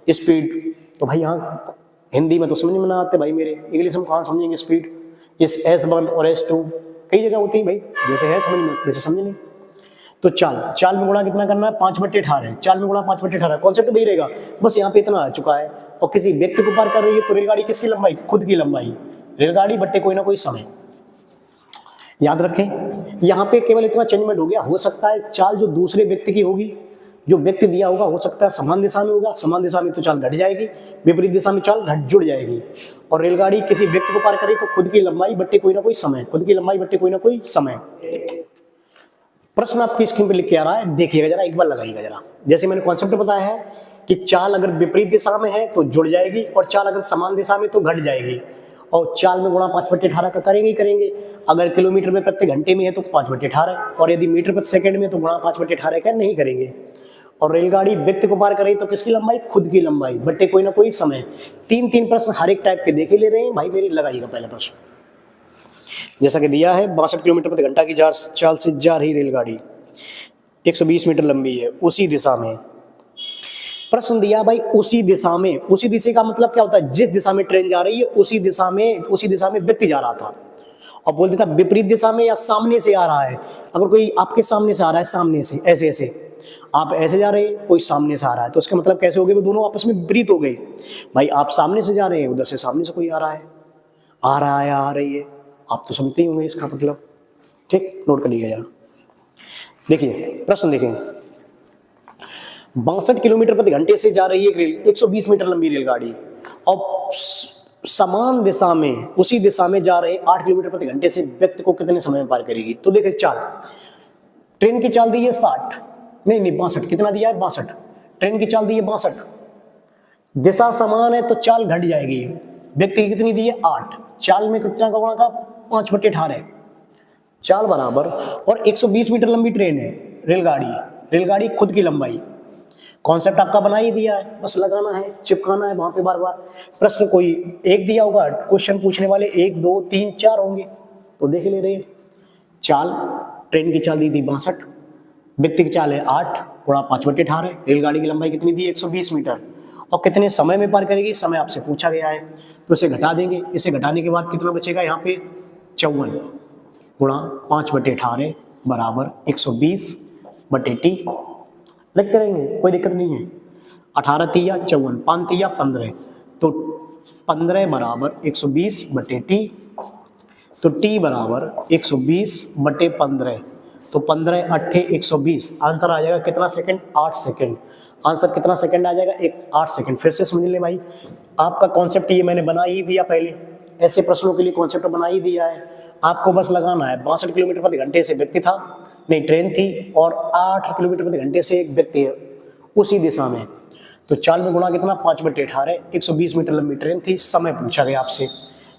स्पीड, तो भाई यहाँ हिंदी में तो समझ में ना आते भाई मेरे, इंग्लिश में कहाँ समझेंगे स्पीड। इस S1 और S2 कई जगह होती है भाई, जैसे है समझ में वैसे समझ लें। तो चाल में गुणा कितना करना है, 5/18, चाल में गुणा 5/18, कॉन्सेप्ट वही रहेगा, बस यहाँ पे इतना आ चुका है। और किसी व्यक्ति को पार कर रही है तो रेलगाड़ी किसकी लंबाई, खुद की लंबाई, रेलगाड़ी बट्टे कोई ना कोई समय, याद रखें। यहाँ पे केवल इतना चेंजमेंट हो गया, हो सकता है चाल जो दूसरे व्यक्ति की होगी, जो व्यक्ति दिया होगा, हो सकता है समान दिशा में होगा, समान दिशा में तो चाल घट जाएगी, विपरीत दिशा में चाल घट जुड़ जाएगी। और रेलगाड़ी किसी व्यक्ति को पार करेगी तो खुद की लंबाई बट्टे कोई ना कोई समय, खुद की लंबाई बट्टे कोई ना कोई समय। प्रश्न आपकी स्क्रीन पे लिख के आ रहा है, देखिएगा जरा, एक बार लगाइएगा जरा। जैसे मैंने कॉन्सेप्ट बताया है कि चाल अगर विपरीत दिशा में है तो जुड़ जाएगी, और चाल अगर समान दिशा में तो घट जाएगी, और चाल में गुणा 5/18 का करेंगे ही करेंगे। अगर किलोमीटर में प्रति घंटे में है तो 5/18, और यदि मीटर प्रति सेकंड में तो गुणा 5/18 का नहीं करेंगे। और रेलगाड़ी व्यक्ति को पार करेगी तो किसकी लंबाई, खुद की लंबाई बट्टे कोई ना कोई समय। 3 प्रश्न हर एक टाइप के देखे ले रहे हैं भाई मेरे, लगाइएगा पहला प्रश्न। जैसा कि दिया है, 62 किलोमीटर प्रति घंटा की चाल से जा रही रेलगाड़ी 120 मीटर लंबी है, उसी दिशा में। प्रश्न दिया भाई उसी दिशा में, उसी दिशा का मतलब क्या होता है, जिस दिशा में ट्रेन जा रही है उसी दिशा में व्यक्ति जा रहा था। और बोल देता विपरीत दिशा में या सामने से आ रहा है। अगर कोई आपके सामने से आ रहा है, सामने से ऐसे ऐसे, आप ऐसे जा रहे हैं, कोई सामने से आ रहा है, तो उसका मतलब कैसे हो गए, वो दोनों आपस में विपरीत हो गए। भाई आप सामने से जा रहे हैं, उधर से सामने से कोई आ रहा है, आ रही है, आप तो समझते ही होंगे इसका मतलब, ठीक, नोट कर लीजिए जरा। देखिए प्रश्न देखें, 62 किलोमीटर प्रति घंटे से जा रही है 120 मीटर लंबी रेलगाड़ी, और समान दिशा में, उसी दिशा में जा रहे 8 किलोमीटर प्रति घंटे से व्यक्ति को कितने समय में पार करेगी। तो देखिए चाल, ट्रेन की चाल दी है 60, नहीं 62, कितना दिया है 62, ट्रेन की चाल दी है 62, दिशा समान है तो चाल घट जाएगी। व्यक्ति की कितनी दी है 8, चाल में कितना का गुणा था 5/18, चाल बराबर, और 120 मीटर लंबी ट्रेन है रेलगाड़ी खुद की लंबाई। कॉन्सेप्ट आपका बना ही दिया है, बस लगाना है, चिपकाना है वहां पे बार बार। प्रश्न कोई एक दिया होगा, क्वेश्चन पूछने वाले 1 2 3 4 होंगे, तो देख ले रहे। चाल, ट्रेन की चाल दी थी 62, व्यक्ति की चाल है 8 गुणा 5/18, रेलगाड़ी की लंबाई कितनी दी 120 मीटर, और कितने समय में पार करेगी, समय आपसे पूछा गया है, तो इसे घटा देंगे। इसे घटाने के बाद कितना बचेगा यहाँ पे 54 गुणा 5/18 बराबर 120/T, लिख करेंगे, कोई दिक्कत नहीं है। 18 तिया 54, 5 तिया 15, तो 15 बराबर 120/T, तो T बराबर 120/15, तो 15 8 120, आंसर आ जाएगा कितना सेकंड, 8 सेकंड। आंसर कितना सेकंड आ जाएगा, एक 8 सेकंड। फिर से समझ ले भाई, आपका कॉन्सेप्ट ये मैंने बना ही दिया पहले, ऐसे प्रश्नों के लिए कॉन्सेप्ट बना ही दिया है। आपको बस लगाना है 62 किलोमीटर प्रति घंटे से व्यक्ति था, नहीं ट्रेन थी, और 8 किलोमीटर प्रति घंटे से एक व्यक्ति है उसी दिशा में। तो चाल में गुणा कितना, 5/18, 120 मीटर लंबी ट्रेन थी। समय पूछा गया आपसे।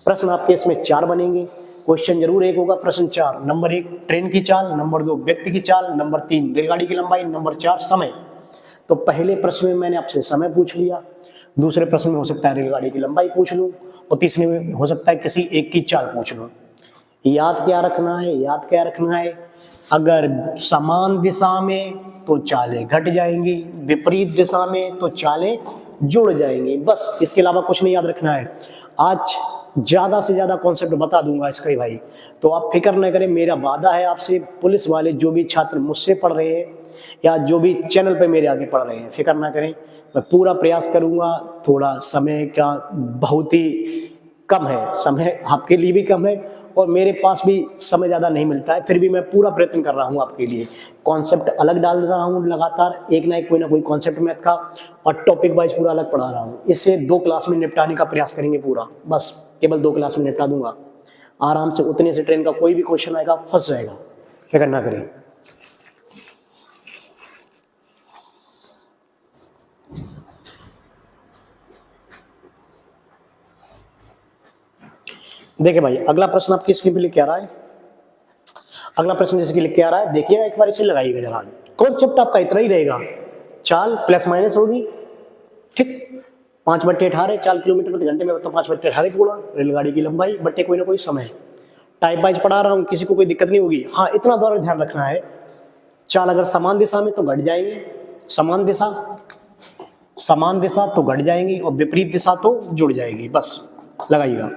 प्रश्न आपके इसमें 4 बनेंगे, क्वेश्चन जरूर एक होगा। प्रश्न 4, नंबर 1 ट्रेन की चाल, नंबर 2 व्यक्ति की चाल, नंबर 3 रेलगाड़ी की लंबाई, नंबर 4 समय। तो पहले प्रश्न में मैंने आपसे समय पूछ लिया, दूसरे प्रश्न में हो सकता है रेलगाड़ी की लंबाई पूछ लूं, और तीसरे में हो सकता है किसी एक की चाल पूछ लूं। याद क्या रखना है, याद क्या रखना है, अगर समान दिशा में तो चालें घट जाएंगी, विपरीत दिशा में तो चालें जुड़ जाएंगी, बस इसके अलावा कुछ नहीं याद रखना है। आज ज्यादा से ज्यादा कॉन्सेप्ट बता दूंगा इसका ही भाई, तो आप फिक्र न करें। मेरा वादा है आपसे, पुलिस वाले जो भी छात्र मुझसे पढ़ रहे हैं या जो भी चैनल पे मेरे आगे पढ़ रहे हैं, फिक्र ना करें, मैं पूरा प्रयास करूंगा। थोड़ा समय का बहुत ही कम है, समय आपके लिए भी कम है और मेरे पास भी समय ज़्यादा नहीं मिलता है, फिर भी मैं पूरा प्रयत्न कर रहा हूँ आपके लिए। कॉन्सेप्ट अलग डाल रहा हूँ लगातार, एक ना कोई कॉन्सेप्ट मैथ का, और टॉपिक वाइज पूरा अलग पढ़ा रहा हूँ। इससे 2 क्लास में निपटाने का प्रयास करेंगे पूरा, बस केवल 2 क्लास में निपटा दूंगा आराम से। उतने से ट्रेन का कोई भी क्वेश्चन आएगा फंस जाएगा, फिक्र ना करें। देखिए भाई, अगला प्रश्न आपकी स्क्रीन पे लिख के आ रहा है। अगला प्रश्न जैसे कि लिख के आ रहा है, देखिएगा एक बार इसे लगाइएगा जरा। कॉन्सेप्ट आपका इतना ही रहेगा, चाल प्लस माइनस होगी, ठीक। 5/18 4 किलोमीटर प्रति घंटे में, तो 5/18 की गुणा रेलगाड़ी की लंबाई बट्टे कोई ना कोई समय। टाइप वाइज पढ़ा रहा हूँ, किसी को कोई दिक्कत नहीं होगी। हाँ, इतना द्वारा ध्यान रखना है, चाल अगर समान दिशा में तो घट जाएंगे, समान दिशा तो घट जाएंगी, और विपरीत दिशा तो जुड़ जाएगी, बस लगाइएगा।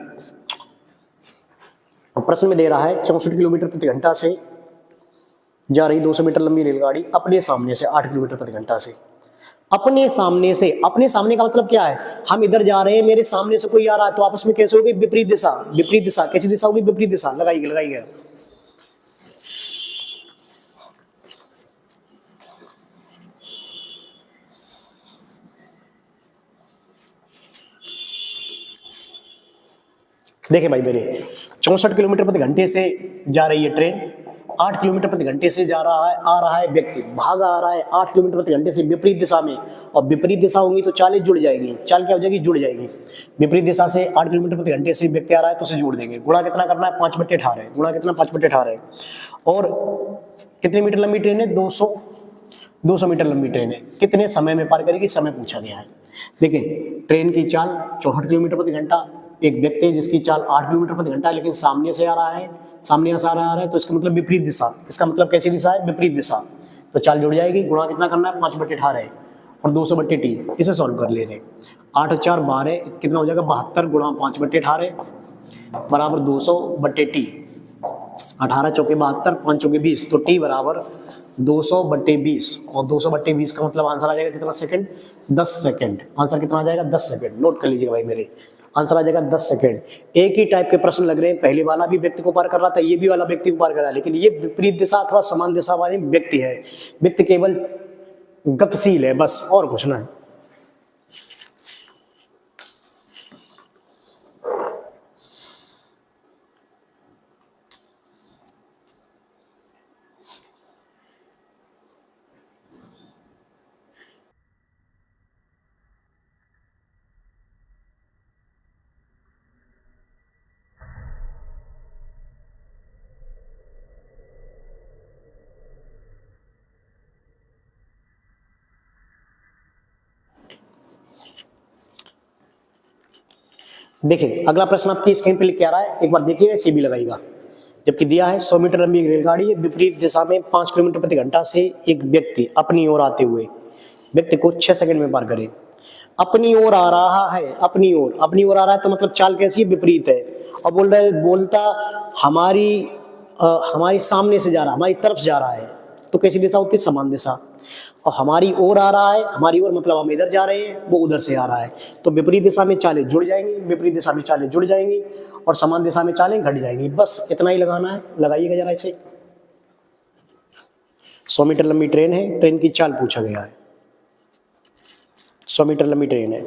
प्रश्न में दे रहा है 64 किलोमीटर प्रति घंटा से जा रही 200 मीटर लंबी रेलगाड़ी अपने सामने से 8 किलोमीटर प्रति घंटा से, अपने सामने से, अपने सामने का मतलब क्या है, हम इधर जा रहे हैं, मेरे सामने से कोई आ रहा है, तो आपस में कैसे होगी, विपरीत दिशा। विपरीत दिशा कैसी दिशा होगी, विपरीत दिशा। लगाइए। देखिए भाई मेरे, 64 किलोमीटर प्रति घंटे से जा रही है ट्रेन, 8 किलोमीटर प्रति घंटे से आ रहा है व्यक्ति, भागा आ रहा है 8 किलोमीटर प्रति घंटे से विपरीत दिशा में, और विपरीत दिशा होंगी तो चालें जुड़ जाएगी। चाल क्या हो जाएगी, जुड़ जाएगी। विपरीत दिशा से 8 किलोमीटर प्रति घंटे से व्यक्ति आ रहा है तो उसे जोड़ देंगे। गुणा कितना करना है, 5/18। गुणा कितना, 5/18। और कितने मीटर लंबी ट्रेन है, 200 मीटर लंबी ट्रेन है, कितने समय में पार करेगी, समय पूछा गया है। देखिए, ट्रेन की चाल 64 किलोमीटर प्रति घंटा, एक व्यक्ति है जिसकी चाल 8 किलोमीटर प्रति घंटा, लेकिन सामने से आ रहा है, सामने से आ रहा है, तो इसका मतलब विपरीत दिशा। इसका मतलब कैसी दिशा है, विपरीत दिशा, तो चाल जुड़ जाएगी। गुणा कितना करना है, 5/18 और 200/t, इसे सॉल्व कर ले रहे। 8 और 4 12, कितना हो जाएगा, 72 गुणा 5/18 बराबर 200/t। 18 चौके 72, 5 चौके 20, तो t बराबर 200/20, और 200/20 का मतलब आंसर आ जाएगा कितना सेकंड, 10 सेकंड। आंसर कितना आ जाएगा, 10 सेकंड। नोट कर लीजिएगा भाई मेरे, आंसर आ जाएगा 10 सेकंड। एक ही टाइप के प्रश्न लग रहे हैं, पहले वाला भी व्यक्ति को पार कर रहा था, ये भी वाला व्यक्ति को पार कर रहा है, लेकिन ये विपरीत दिशा अथवा समान दिशा वाले व्यक्ति है। व्यक्ति केवल गतिशील है, बस, और कुछ ना है। देखिए, अगला प्रश्न आपकी स्क्रीन पे लिख के आ रहा है, एक बार देखिए, इसे भी लगाइएगा। जबकि दिया है 100 मीटर लंबी एक रेलगाड़ी है, विपरीत दिशा में 5 किलोमीटर प्रति घंटा से एक व्यक्ति अपनी ओर आते हुए व्यक्ति को 6 सेकंड में पार करे। अपनी ओर आ रहा है, अपनी ओर आ रहा है, तो मतलब चाल कैसी है, विपरीत है। और बोलता हमारी सामने से जा रहा है, हमारी तरफ जा रहा है, तो कैसी दिशा होती है, समान दिशा। और हमारी ओर आ रहा है, हमारी ओर मतलब हम इधर जा रहे हैं, वो उधर से आ रहा है, तो विपरीत दिशा में चालें जुड़ जाएंगी, विपरीत दिशा में चालें जुड़ जाएंगी, और समान दिशा में चालें घट जाएंगी। बस इतना ही लगाना है, लगाइएगा जरा इसे। 100 मीटर लंबी ट्रेन है, ट्रेन की चाल पूछा गया है। 100 मीटर लंबी ट्रेन है।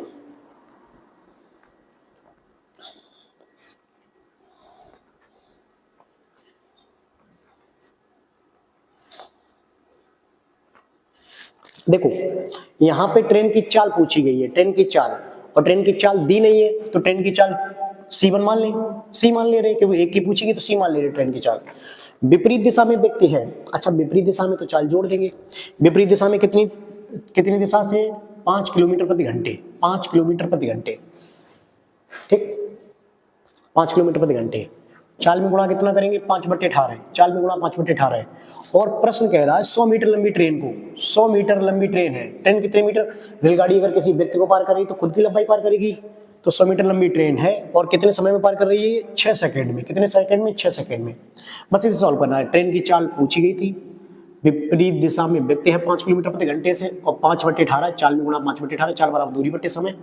देखो यहाँ पे ट्रेन की चाल पूछी गई है, ट्रेन की चाल, और ट्रेन की चाल दी नहीं है, तो ट्रेन की चाल C1 मान लें, C मान ले रहे, क्योंकि एक की पूछेगी तो C मान ले रहे ट्रेन की चाल। विपरीत दिशा में व्यक्ति है, अच्छा विपरीत दिशा में तो चाल जोड़ देंगे। विपरीत दिशा में कितनी कितनी दिशा से, 5 किलोमीटर प्रति घंटे, 5 किलोमीटर प्रति घंटे, ठीक, 5 किलोमीटर प्रति घंटे। चाल में गुणा कितना करेंगे, 5/18, चाल में गुणा 5/18। और प्रश्न कह रहा है 100 मीटर लंबी ट्रेन को, 100 मीटर लंबी ट्रेन है, ट्रेन कितने मीटर, रेलगाड़ी अगर किसी व्यक्ति को पार करेगी तो खुद की लंबाई पार करेगी, तो 100 मीटर लंबी ट्रेन है और कितने समय में पार कर रही है, 6 सेकंड में। कितने सेकंड में, 6 सेकंड में। बस इसे सॉल्व करना है। ट्रेन की चाल पूछी गई थी, विपरीत दिशा में व्यक्ति है 5 किलोमीटर प्रति घंटे से, और 5/18, चाल में गुणा 5/18, चाल बराबर दूरी बटे समय।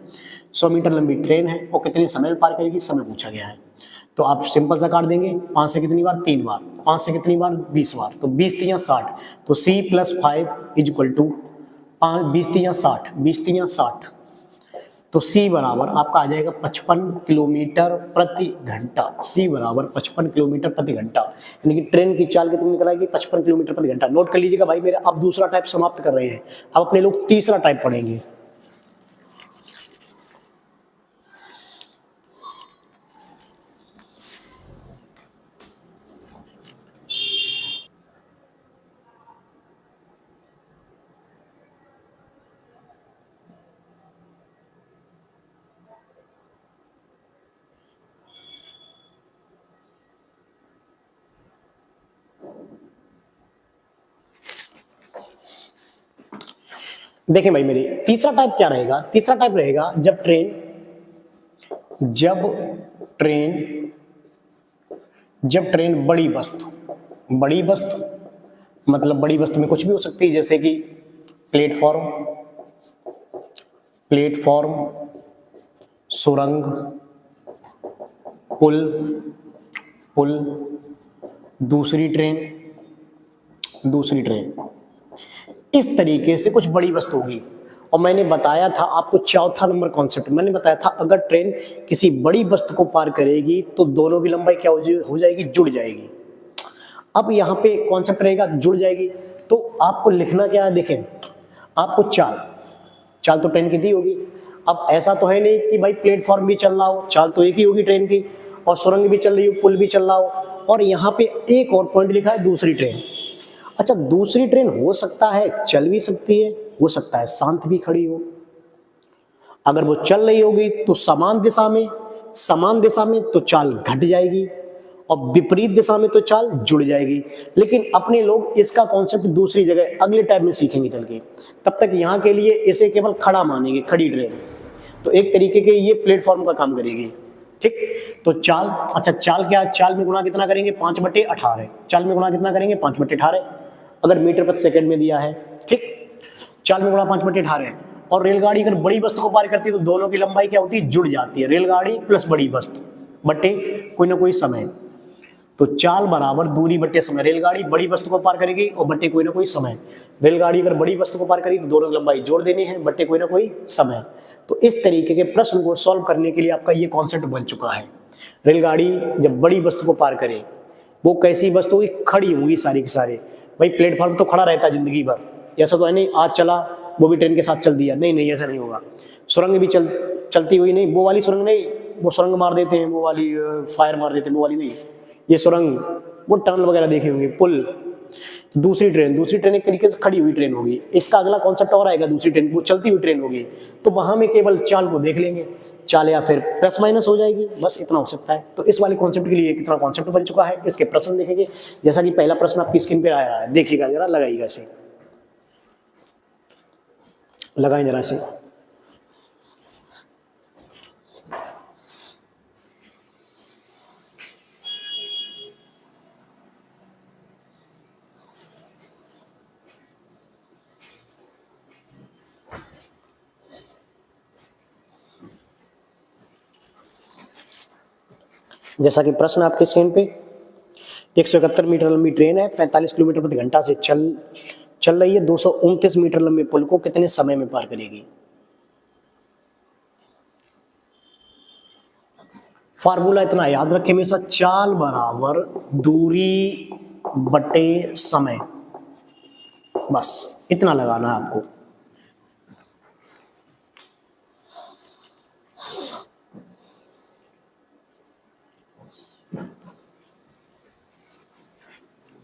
100 मीटर लंबी ट्रेन है और कितने समय में पार करेगी, समय पूछा गया है। तो आप सिंपल सा काट देंगे, 5 से कितनी बार, 3 बार, 5 से कितनी बार, 20 बार, तो 20 3 60, तो C + 5 = 5, 20 3 60, 20 3 60, तो C बराबर आपका आ जाएगा 55 किलोमीटर प्रति घंटा। C बराबर 55 किलोमीटर प्रति घंटा, यानी कि ट्रेन की चाल कितनी निकल आएगी, 55 किलोमीटर प्रति घंटा। नोट कर लीजिएगा भाई मेरे, अब दूसरा टाइप समाप्त कर रहे हैं, अब अपने लोग तीसरा टाइप पढ़ेंगे। देखें भाई मेरी, तीसरा टाइप क्या रहेगा, तीसरा टाइप रहेगा जब ट्रेन बड़ी वस्तु मतलब बड़ी वस्तु में कुछ भी हो सकती है, जैसे कि प्लेटफॉर्म, सुरंग, पुल, दूसरी ट्रेन, इस तरीके से कुछ बड़ी वस्तु होगी। और मैंने बताया था आपको चौथा नंबर कॉन्सेप्ट, मैंने बताया था अगर ट्रेन किसी बड़ी वस्तु को पार करेगी तो दोनों की लंबाई क्या हो जाएगी, जुड़ जाएगी। अब यहाँ पे कॉन्सेप्ट रहेगा जुड़ जाएगी, तो आपको लिखना क्या है, देखें आपको चाल तो ट्रेन की दी होगी। अब ऐसा तो है नहीं कि भाई प्लेटफॉर्म भी चल रहा हो, चाल तो एक ही होगी ट्रेन की, और सुरंग भी चल रही हो, पुल भी चल रहा हो, और यहाँ पे एक और पॉइंट लिखा है दूसरी ट्रेन। अच्छा दूसरी ट्रेन हो सकता है चल भी सकती है, हो सकता है शांत भी खड़ी हो। अगर वो चल रही होगी तो समान दिशा में तो चाल घट जाएगी, और विपरीत दिशा में तो चाल जुड़ जाएगी। लेकिन अपने लोग इसका कॉन्सेप्ट दूसरी जगह अगले टाइप में सीखेंगे चल के, तब तक यहाँ के लिए इसे केवल खड़ा मानेंगे, खड़ी ट्रेन। तो एक तरीके के ये प्लेटफॉर्म का काम करेगी, ठीक। तो चाल, अच्छा चाल क्या, चाल में गुणा कितना करेंगे, 5/18, चाल में गुणा कितना करेंगे, 5/18, अगर मीटर प्रति सेकंड में दिया है, ठीक। चाल में गुणा 5/18। और रेलगाड़ी अगर बड़ी वस्तु को पार करती है तो दोनों की लंबाई क्या होती है, जुड़ जाती है, रेलगाड़ी प्लस बड़ी वस्तु बटे कोई ना कोई समय। तो चाल बराबर दूरी बटे समय, रेलगाड़ी बड़ी वस्तु को पार करेगी और बटे कोई ना कोई समय। रेलगाड़ी अगर बड़ी वस्तु को पार करेगी तो दोनों की लंबाई जोड़ देनी है बटे कोई ना कोई समय। तो इस तरीके के प्रश्न को सॉल्व करने के लिए आपका ये कॉन्सेप्ट बन चुका है। रेलगाड़ी जब बड़ी वस्तु को पार करे, वो कैसी वस्तु होगी, खड़ी होंगी सारी की सारी। भाई प्लेटफॉर्म तो खड़ा रहता है जिंदगी भर, ऐसा तो है नहीं आज चला वो भी ट्रेन के साथ चल दिया, नहीं ऐसा नहीं होगा। सुरंग भी चलती हुई नहीं, वो वाली सुरंग नहीं, वो सुरंग मार देते हैं, वो वाली फायर मार देते हैं, वो वाली नहीं, ये सुरंग वो टनल वगैरह देखे होंगे, पुल। दूसरी ट्रेन एक तरीके से खड़ी हुई ट्रेन होगी। इसका अगला कॉन्सेप्ट और आएगा, दूसरी ट्रेन वो चलती हुई ट्रेन होगी, तो वहां में केवल चाल को देख लेंगे, चाल या फिर प्लस माइनस हो जाएगी, बस इतना हो सकता है। तो इस वाले कॉन्सेप्ट के लिए कितना कॉन्सेप्ट बन चुका है। इसके प्रश्न देखेंगे, जैसा कि पहला प्रश्न आपकी स्क्रीन पे आ रहा है, देखिएगा जरा, लगाइएगा इसे, लगाएं जरा इसे। जैसा कि प्रश्न आपके स्क्रीन पे, 171 मीटर लंबी ट्रेन है, 45 किलोमीटर प्रति घंटा से चल रही है, 229 मीटर लंबे पुल को कितने समय में पार करेगी। फार्मूला इतना याद रखें हमेशा, चाल बराबर दूरी बटे समय, बस इतना लगाना है आपको।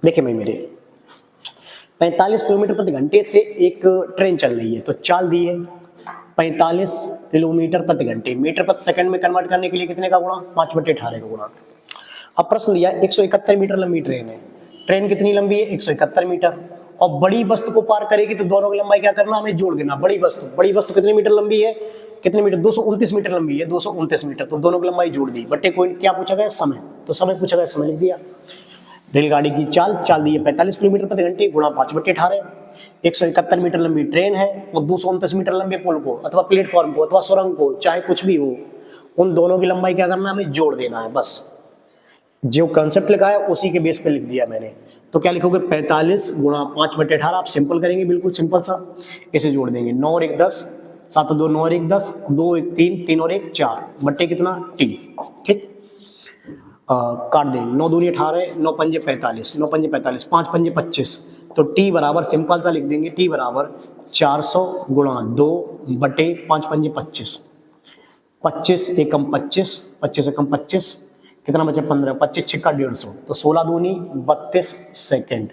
देखिए भाई मेरे 45 किलोमीटर प्रति घंटे से एक ट्रेन चल रही है, तो चाल दी है 45 किलोमीटर प्रति घंटे, मीटर प्रति सेकंड में कन्वर्ट करने के लिए कितने का गुणा, 5/18 का गुणा। अब प्रश्न दिया 171 मीटर लंबी ट्रेन है, ट्रेन कितनी लंबी है 171 मीटर, और बड़ी वस्तु को पार करेगी तो दोनों की लंबाई क्या करना, हमें जोड़ देना। बड़ी वस्तु कितने मीटर लंबी है, कितने मीटर, 229 मीटर लंबी है, 229 मीटर, तो दोनों की लंबाई जोड़ दी, बटे कोई क्या पूछा गया, समय, तो समय पूछा गया, समय लिख दिया। रेलगाड़ी की चाल दी है 45 किलोमीटर प्रति घंटे गुणा 5/18, 171 मीटर लंबी ट्रेन है और 229 मीटर लंबे पुल को अथवा प्लेटफॉर्म को अथवा सुरंग को, चाहे कुछ भी हो, उन दोनों की लंबाई क्या करना है, हमें जोड़ देना है। बस जो कंसेप्ट लिखा है उसी के बेस पे लिख दिया मैंने। तो क्या लिखोगे, 45 गुणा 5/18, आप सिंपल करेंगे, बिल्कुल सिंपल सा, इसे जोड़ देंगे, 9 और 1 10, 7 और 2 9 और 1 10, 2 1 3, 3 और 1 4, बट्टे कितना टी, ठीक, काट देंगे, 9 दूनी 18, 9 पंजे 45, 9 पंजे 45, 5 पंजे 25, तो टी बराबर सिंपल सा लिख देंगे, टी बराबर 400 गुणा 2 बटे 5 पंजे 25, 25 एकम 25, 25 एकम 25, कितना बचे 15, 25 छिक्का 150, तो 16 दूनी 32 सेकेंड,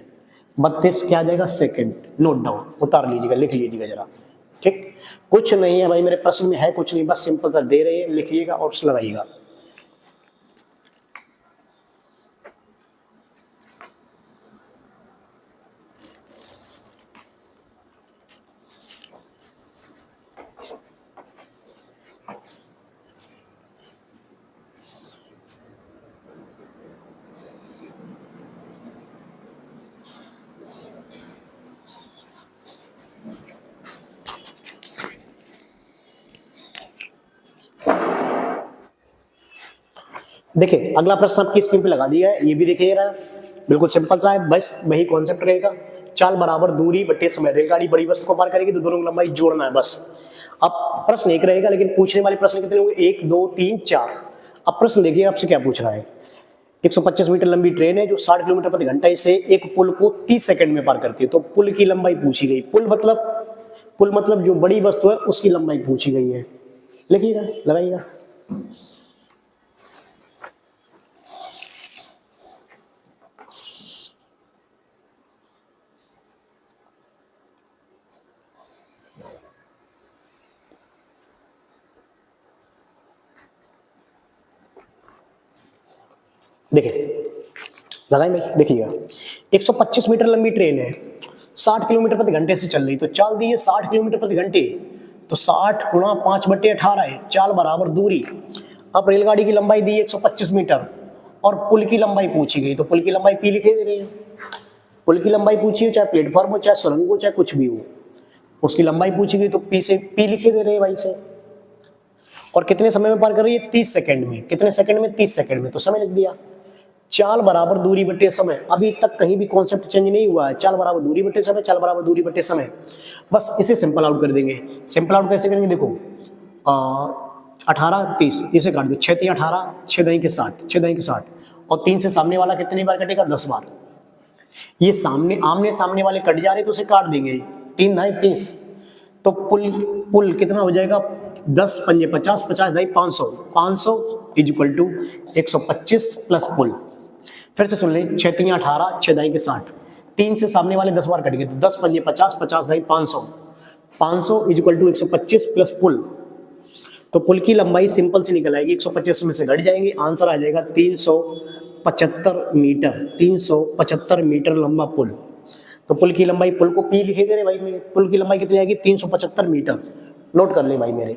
32 क्या आ जाएगा सेकेंड, नोट डाउन, उतार लीजिएगा, लिख लीजिएगा जरा, ठीक। कुछ नहीं है भाई मेरे प्रश्न में, है कुछ नहीं, बस सिंपल सा दे रहे हैं, लिखिएगा और लगाइएगा। देखिए अगला प्रश्न आपकी स्क्रीन पे लगा दिया है, ये भी देखिए रहा, बिल्कुल सिंपल सा है, बस वही कॉन्सेप्ट रहेगा, चाल बराबर दूरी बटे समय, रेलगाड़ी बड़ी वस्तु को पार करेगी तो दोनों की लंबाई जोड़ना है बस। अब प्रश्न एक रहेगा, लेकिन पूछने वाले प्रश्न कितने होंगे, 1 2 3 4। अब प्रश्न देखिए आपसे क्या पूछ रहा है, 125 मीटर लंबी ट्रेन है जो 60 किलोमीटर प्रति घंटा से एक पुल को 30 सेकंड में पार करती है, तो पुल की लंबाई पूछी गई, पुल मतलब जो बड़ी वस्तु है उसकी लंबाई पूछी गई है, लिखिएगा, लगाइएगा। देखिए लगाएं भाई, देखिएगा 125 मीटर लंबी ट्रेन है, 60 किलोमीटर प्रति घंटे से चल रही, तो चाल दी है 60 किलोमीटर प्रति घंटे, तो 60 गुणा 5/18 है, चाल बराबर दूरी। अब रेलगाड़ी की लंबाई दी 125 मीटर और पुल की लंबाई पूछी गई, तो पुल की लंबाई पी लिखे दे रही है, पुल की लंबाई पूछी हो, चाहे प्लेटफॉर्म हो, चाहे सुरंग हो, चाहे कुछ भी हो, उसकी लंबाई पूछी गई, तो पी से पी लिखे दे रहे हैं भाई से। और कितने समय में पार कर रही है, 30 सेकंड में, कितने सेकंड में, 30 सेकंड में, तो समय लिख दिया। चाल बराबर दूरी बटे समय, अभी तक कहीं भी कॉन्सेप्ट चेंज नहीं हुआ है, चाल बराबर दूरी बटे समय, चाल बराबर दूरी बटे समय, बस इसे सिंपल आउट कर देंगे। सिंपल आउट कैसे करेंगे, देखो 18 30, इसे काट दो, 6 3 18, 6 दही के 60, 6 दही के 60, और 3 से सामने वाला कितनी बार कटेगा, 10 बार। ये सामने आमने सामने वाले कट जा रहे तो उसे काट देंगे, 3 दही 30, तो पुल कितना हो जाएगा, 10 पंजे 50, 50 दही 500, 500 इज इक्वल टू 125 प्लस पुल। फिर से सुन लें, 6 3 18, 6 दही के 60, 3 से सामने वाले 10 बार कट गए, तो 10 पंजे 50, 50 दही 500, 500 इज इक्वल टू 125 प्लस पुल। तो पुल की लंबाई सिंपल से निकल आएगी, 125 में से घट जाएंगे, आंसर आ जाएगा 375 मीटर, 375 मीटर लंबा पुल। तो पुल की लंबाई, पुल को पी लिखे दे रहे भाई मेरे, पुल की लंबाई कितनी आएगी, 375 मीटर, नोट कर ले भाई मेरे।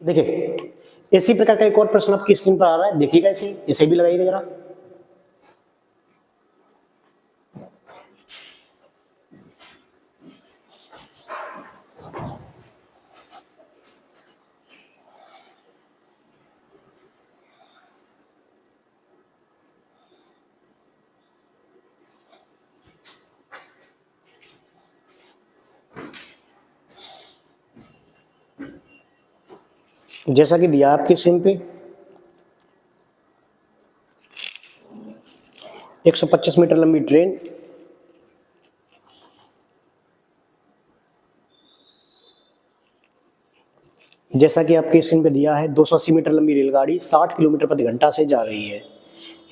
देखिए इसी प्रकार का एक और प्रश्न आपकी स्क्रीन पर आ रहा है, देखिएगा इसे भी लगाइएगा जरा। जैसा कि दिया है आपकी स्क्रीन पे 125 मीटर लंबी ट्रेन जैसा कि आपकी स्क्रीन पे दिया है 280 मीटर लंबी रेलगाड़ी 60 किलोमीटर प्रति घंटा से जा रही है।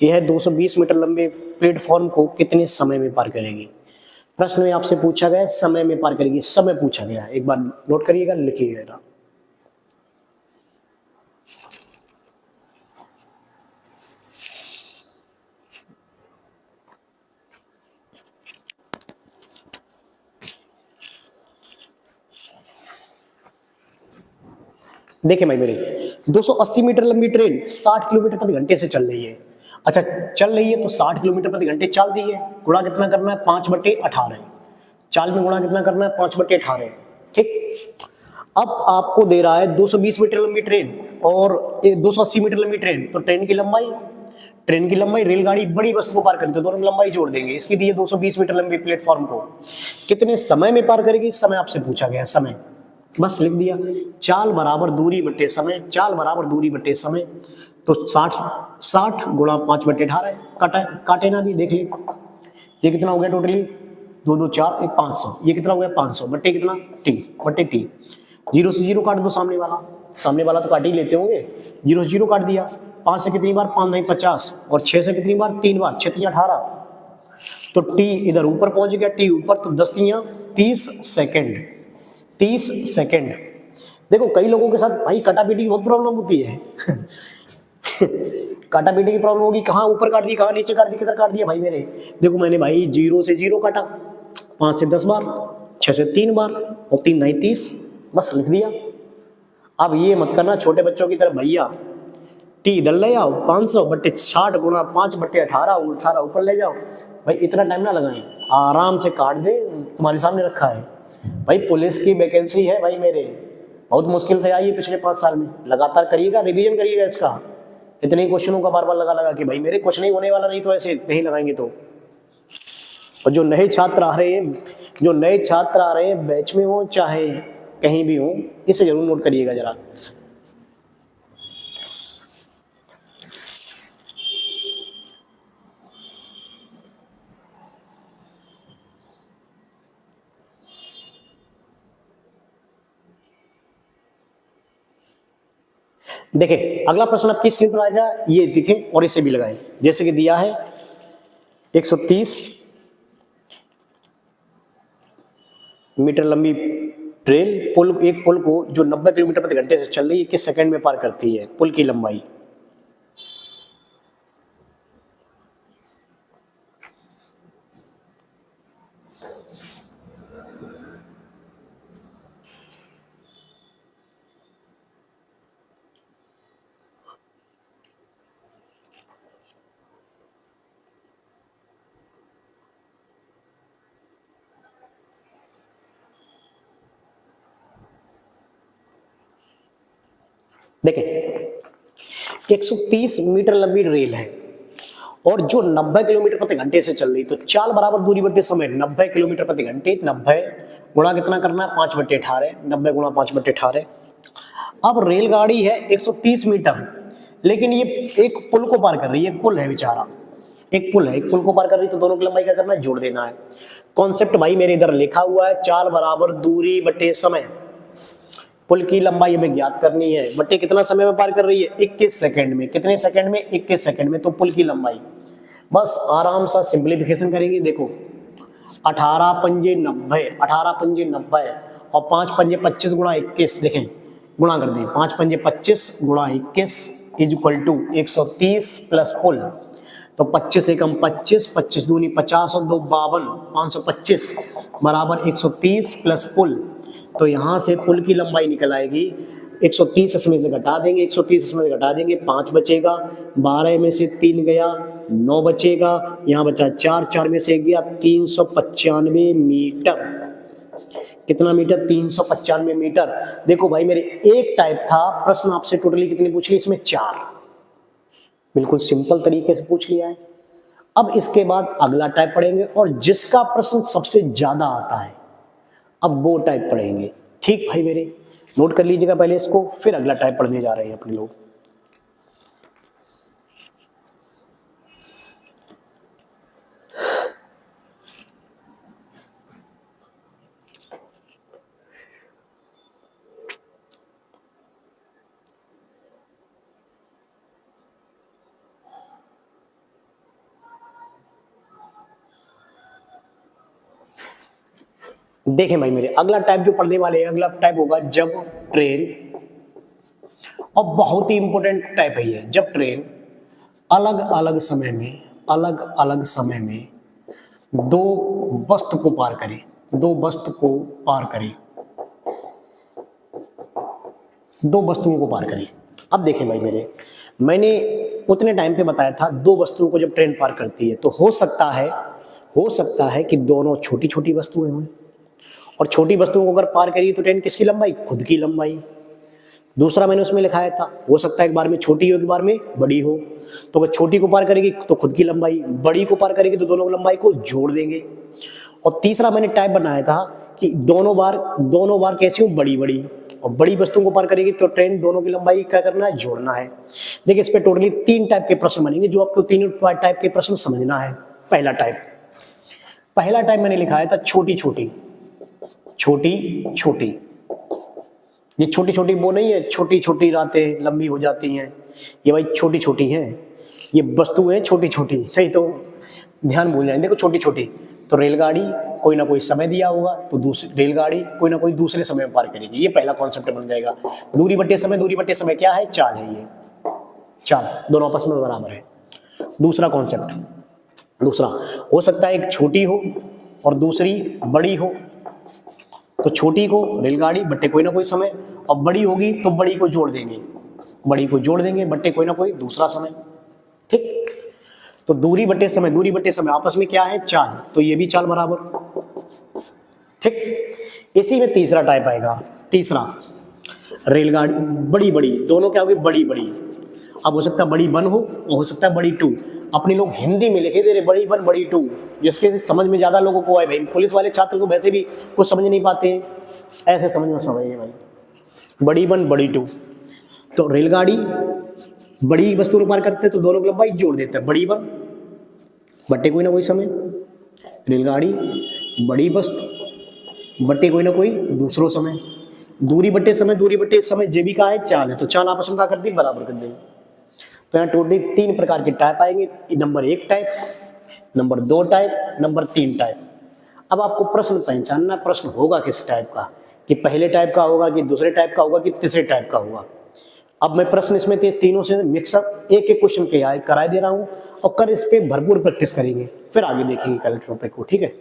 यह 220 मीटर लंबे प्लेटफॉर्म को कितने समय में पार करेगी। प्रश्न में आपसे पूछा गया है समय में पार करेगी, समय पूछा गया है, एक बार नोट करिएगा, लिखिएगा। देखिए भाई मेरे 280 मीटर लंबी ट्रेन 60 किलोमीटर प्रति घंटे से चल रही है। अच्छा चल रही है तो 60 किलोमीटर प्रति घंटे चल दी है, गुणा कितना करना है 5/18। चाल में गुणा कितना करना है 5/18। ठीक, अब आपको दे रहा है 220 मीटर लंबी ट्रेन और 280 मीटर लंबी ट्रेन, तो ट्रेन की लंबाई रेलगाड़ी बड़ी वस्तु को पार करेगी तो दोनों लंबाई जोड़ देंगे। इसकी दी है 220 मीटर लंबी प्लेटफॉर्म को कितने समय में पार करेगी, समय आपसे पूछा गया, समय बस लिख दिया। चाल बराबर दूरी बटे समय, चाल बराबर दूरी बटे समय, तो 60 गुणा 5/18 काटे ना भी देख ली। ये कितना हो गया टोटली 2 2 4 1 500। ये कितना हो गया 500 बटे कितना टी बटे टी। 0 से 0 काट दो, सामने वाला तो काट ही लेते होंगे। 0 से 0 काट दिया। 5 से कितनी बार 5 नहीं 50 और 6 से कितनी बार 3 बार 6 3 18। तो टी इधर ऊपर पहुंच गया, टी ऊपर, तो 10 3 30 सेकेंड। 30 सेकेंड। देखो कई लोगों के साथ भाई कटापीटी की बहुत प्रॉब्लम होती है काटापीटी की प्रॉब्लम होगी, कहाँ ऊपर काट दी, कहाँ नीचे काट दी, किधर काट दिया भाई मेरे। देखो मैंने भाई 0 से 0 काटा, 5 से 10 बार, 6 से 3 बार और 3 नहीं 30, बस लिख दिया। अब ये मत करना छोटे बच्चों की तरह, भैया टी इधर ले आओ 500 बटे 60 गुणा 5/18 ऊपर ले जाओ। भाई इतना टाइम ना लगाएं, आराम से काट दे, तुम्हारे सामने रखा है भाई। पुलिस की वैकेंसी है भाई मेरे, बहुत मुश्किल से आई है पिछले 5 साल में। लगातार करिएगा, रिवीजन करिएगा इसका, इतने क्वेश्चनों का बार बार लगा कि भाई मेरे कुछ नहीं होने वाला, नहीं तो ऐसे नहीं लगाएंगे तो। और जो नए छात्र आ रहे हैं बैच में हो चाहे कहीं भी हो, इसे जरूर नोट करिएगा जरा। देखें अगला प्रश्न आपकी स्क्रीन पर आएगा, ये देखें और इसे भी लगाएं। जैसे कि दिया है 130 मीटर लंबी रेल एक पुल को जो 90 किलोमीटर प्रति घंटे से चल रही है किस सेकंड में पार करती है। पुल की लंबाई देखें 130 मीटर लंबी रेल है और जो 90 किलोमीटर प्रति घंटे से चल रही, तो चाल बराबर दूरी बटे समय 90 किलोमीटर प्रति घंटे। 90 गुणा कितना करना है 5/18, 90 गुणा 5/18। अब रेलगाड़ी है 130 मीटर, लेकिन ये एक पुल को पार कर रही है, एक पुल है बेचारा, एक पुल को पार कर रही, तो दोनों की लंबाई क्या करना है जोड़ देना है। कॉन्सेप्ट भाई मेरे इधर लिखा हुआ है, चाल बराबर दूरी बटे समय, पुल की लंबाई हमें ज्ञात करनी है, बटे कितना समय में पार कर रही है 21 सेकंड में। कितने सेकंड में 21 सेकंड में, तो पुल की लंबाई बस आराम से सिंप्लीफिकेशन करेंगे। देखो 18 पंजे 90, 18 पंजे 90 और 5 पंजे 25 गुणा 21, देखें गुणा कर दें, 5 पंजे 25 गुणा 21 इज इक्वल टू 130 प्लस पुल, तो 25 एकम 25, 25 दूनी 50 और 2 52, 525 बराबर 130 प्लस पुल। तो यहाँ से पुल की लंबाई निकल आएगी 130 इसमें से घटा देंगे, 130 इसमें से घटा देंगे, 5 बचेगा, 12 में से 3 गया, 9 बचेगा, यहाँ बचा 4, 4 में से गया 395 मीटर। कितना मीटर 395 मीटर। देखो भाई मेरे एक टाइप था, प्रश्न आपसे टोटली कितनी पूछ ली, इसमें 4, बिल्कुल सिंपल तरीके से पूछ लिया है। अब इसके बाद अगला टाइप पढ़ेंगे और जिसका प्रश्न सबसे ज्यादा आता है अब वो टाइप पढ़ेंगे। ठीक भाई मेरे, नोट कर लीजिएगा पहले इसको, फिर अगला टाइप पढ़ने जा रहे हैं अपने लोग। देखें भाई मेरे, अगला टाइप जो पढ़ने वाले हैं, अगला टाइप होगा जब ट्रेन, और बहुत ही इंपॉर्टेंट टाइप है ये, जब ट्रेन अलग अलग समय में दो वस्तु को पार करे, दो वस्तुओं को पार करे। अब देखें भाई मेरे, मैंने उतने टाइम पे बताया था दो वस्तुओं को जब ट्रेन पार करती है तो हो सकता है कि दोनों छोटी छोटी वस्तुएं हों, और छोटी वस्तुओं को अगर पार करिए तो ट्रेन किसकी लंबाई, खुद की लंबाई। दूसरा मैंने उसमें लिखाया था, हो सकता है एक बार में छोटी हो, एक बार में बड़ी हो, तो अगर छोटी को पार करेगी तो खुद की लंबाई, बड़ी को पार करेगी तो दोनों लंबाई को जोड़ देंगे। और तीसरा मैंने टाइप बनाया था कि दोनों बार कैसी हो, बड़ी बड़ी, और बड़ी वस्तुओं को पार करेगी तो ट्रेन दोनों की लंबाई क्या करना है, जोड़ना है। देखिए इस पे टोटली 3 टाइप के प्रश्न बनेंगे, जो आपको 3 टाइप के प्रश्न समझना है। पहला टाइप मैंने लिखाया था छोटी छोटी। ये छोटी छोटी वो नहीं है, छोटी छोटी रातें लंबी हो जाती हैं, ये भाई छोटी छोटी हैं, ये वस्तुएं छोटी छोटी, नहीं तो ध्यान भूल जाएंगे। देखो छोटी छोटी, तो रेलगाड़ी कोई ना कोई समय दिया होगा, तो दूसरी रेलगाड़ी कोई ना कोई दूसरे समय में पार करेगी, ये पहला कॉन्सेप्ट बन जाएगा। दूरी बटे समय क्या है, चाल है, ये चाल दोनों आपस में बराबर है। दूसरा हो सकता है एक छोटी हो और दूसरी बड़ी हो, तो छोटी को रेलगाड़ी बट्टे कोई ना कोई समय, और बड़ी होगी तो बड़ी को जोड़ देंगे बट्टे कोई ना कोई दूसरा समय। ठीक, तो दूरी बट्टे समय आपस में क्या है, चाल, तो ये भी चाल बराबर। ठीक, इसी में तीसरा टाइप आएगा। तीसरा, रेलगाड़ी बड़ी दोनों क्या होगी, बड़ी। अब हो सकता है बड़ी 1 हो सकता है बड़ी 2। अपने लोग हिंदी में लिखे दे रहे बड़ी 1 बड़ी 2, जिसके समझ में ज्यादा लोगों को आए। भाई पुलिस वाले छात्र तो वैसे भी कुछ समझ नहीं पाते हैं, ऐसे समझ में समझिए भाई, बड़ी 1 बड़ी 2। तो रेलगाड़ी बड़ी वस्तु को पार करते हैं तो दोनों की लंबाई जोड़ देते हैं, बड़ी 1 बट्टे कोई ना कोई समय, रेलगाड़ी बड़ी वस्तु बट्टे कोई ना कोई दूसरो समय। दूरी बट्टे समय जे भी का है, चाल है, तो चाल आपस में क्या कर दी, बराबर कर देंगे। तो यहाँ टोटली 3 प्रकार के टाइप आएंगे, number 1 type, number 2 type, number 3 type. अब आपको प्रश्न पहचानना, प्रश्न होगा किस टाइप का, कि पहले टाइप का होगा, कि दूसरे टाइप का होगा, कि तीसरे टाइप का होगा। अब मैं प्रश्न इसमें तीनों से मिक्सअप एक क्वेश्चन के कराए दे रहा हूँ, और कल इस पर भरपूर प्रैक्टिस करेंगे, फिर आगे देखेंगे कल टॉपिक को। ठीक है,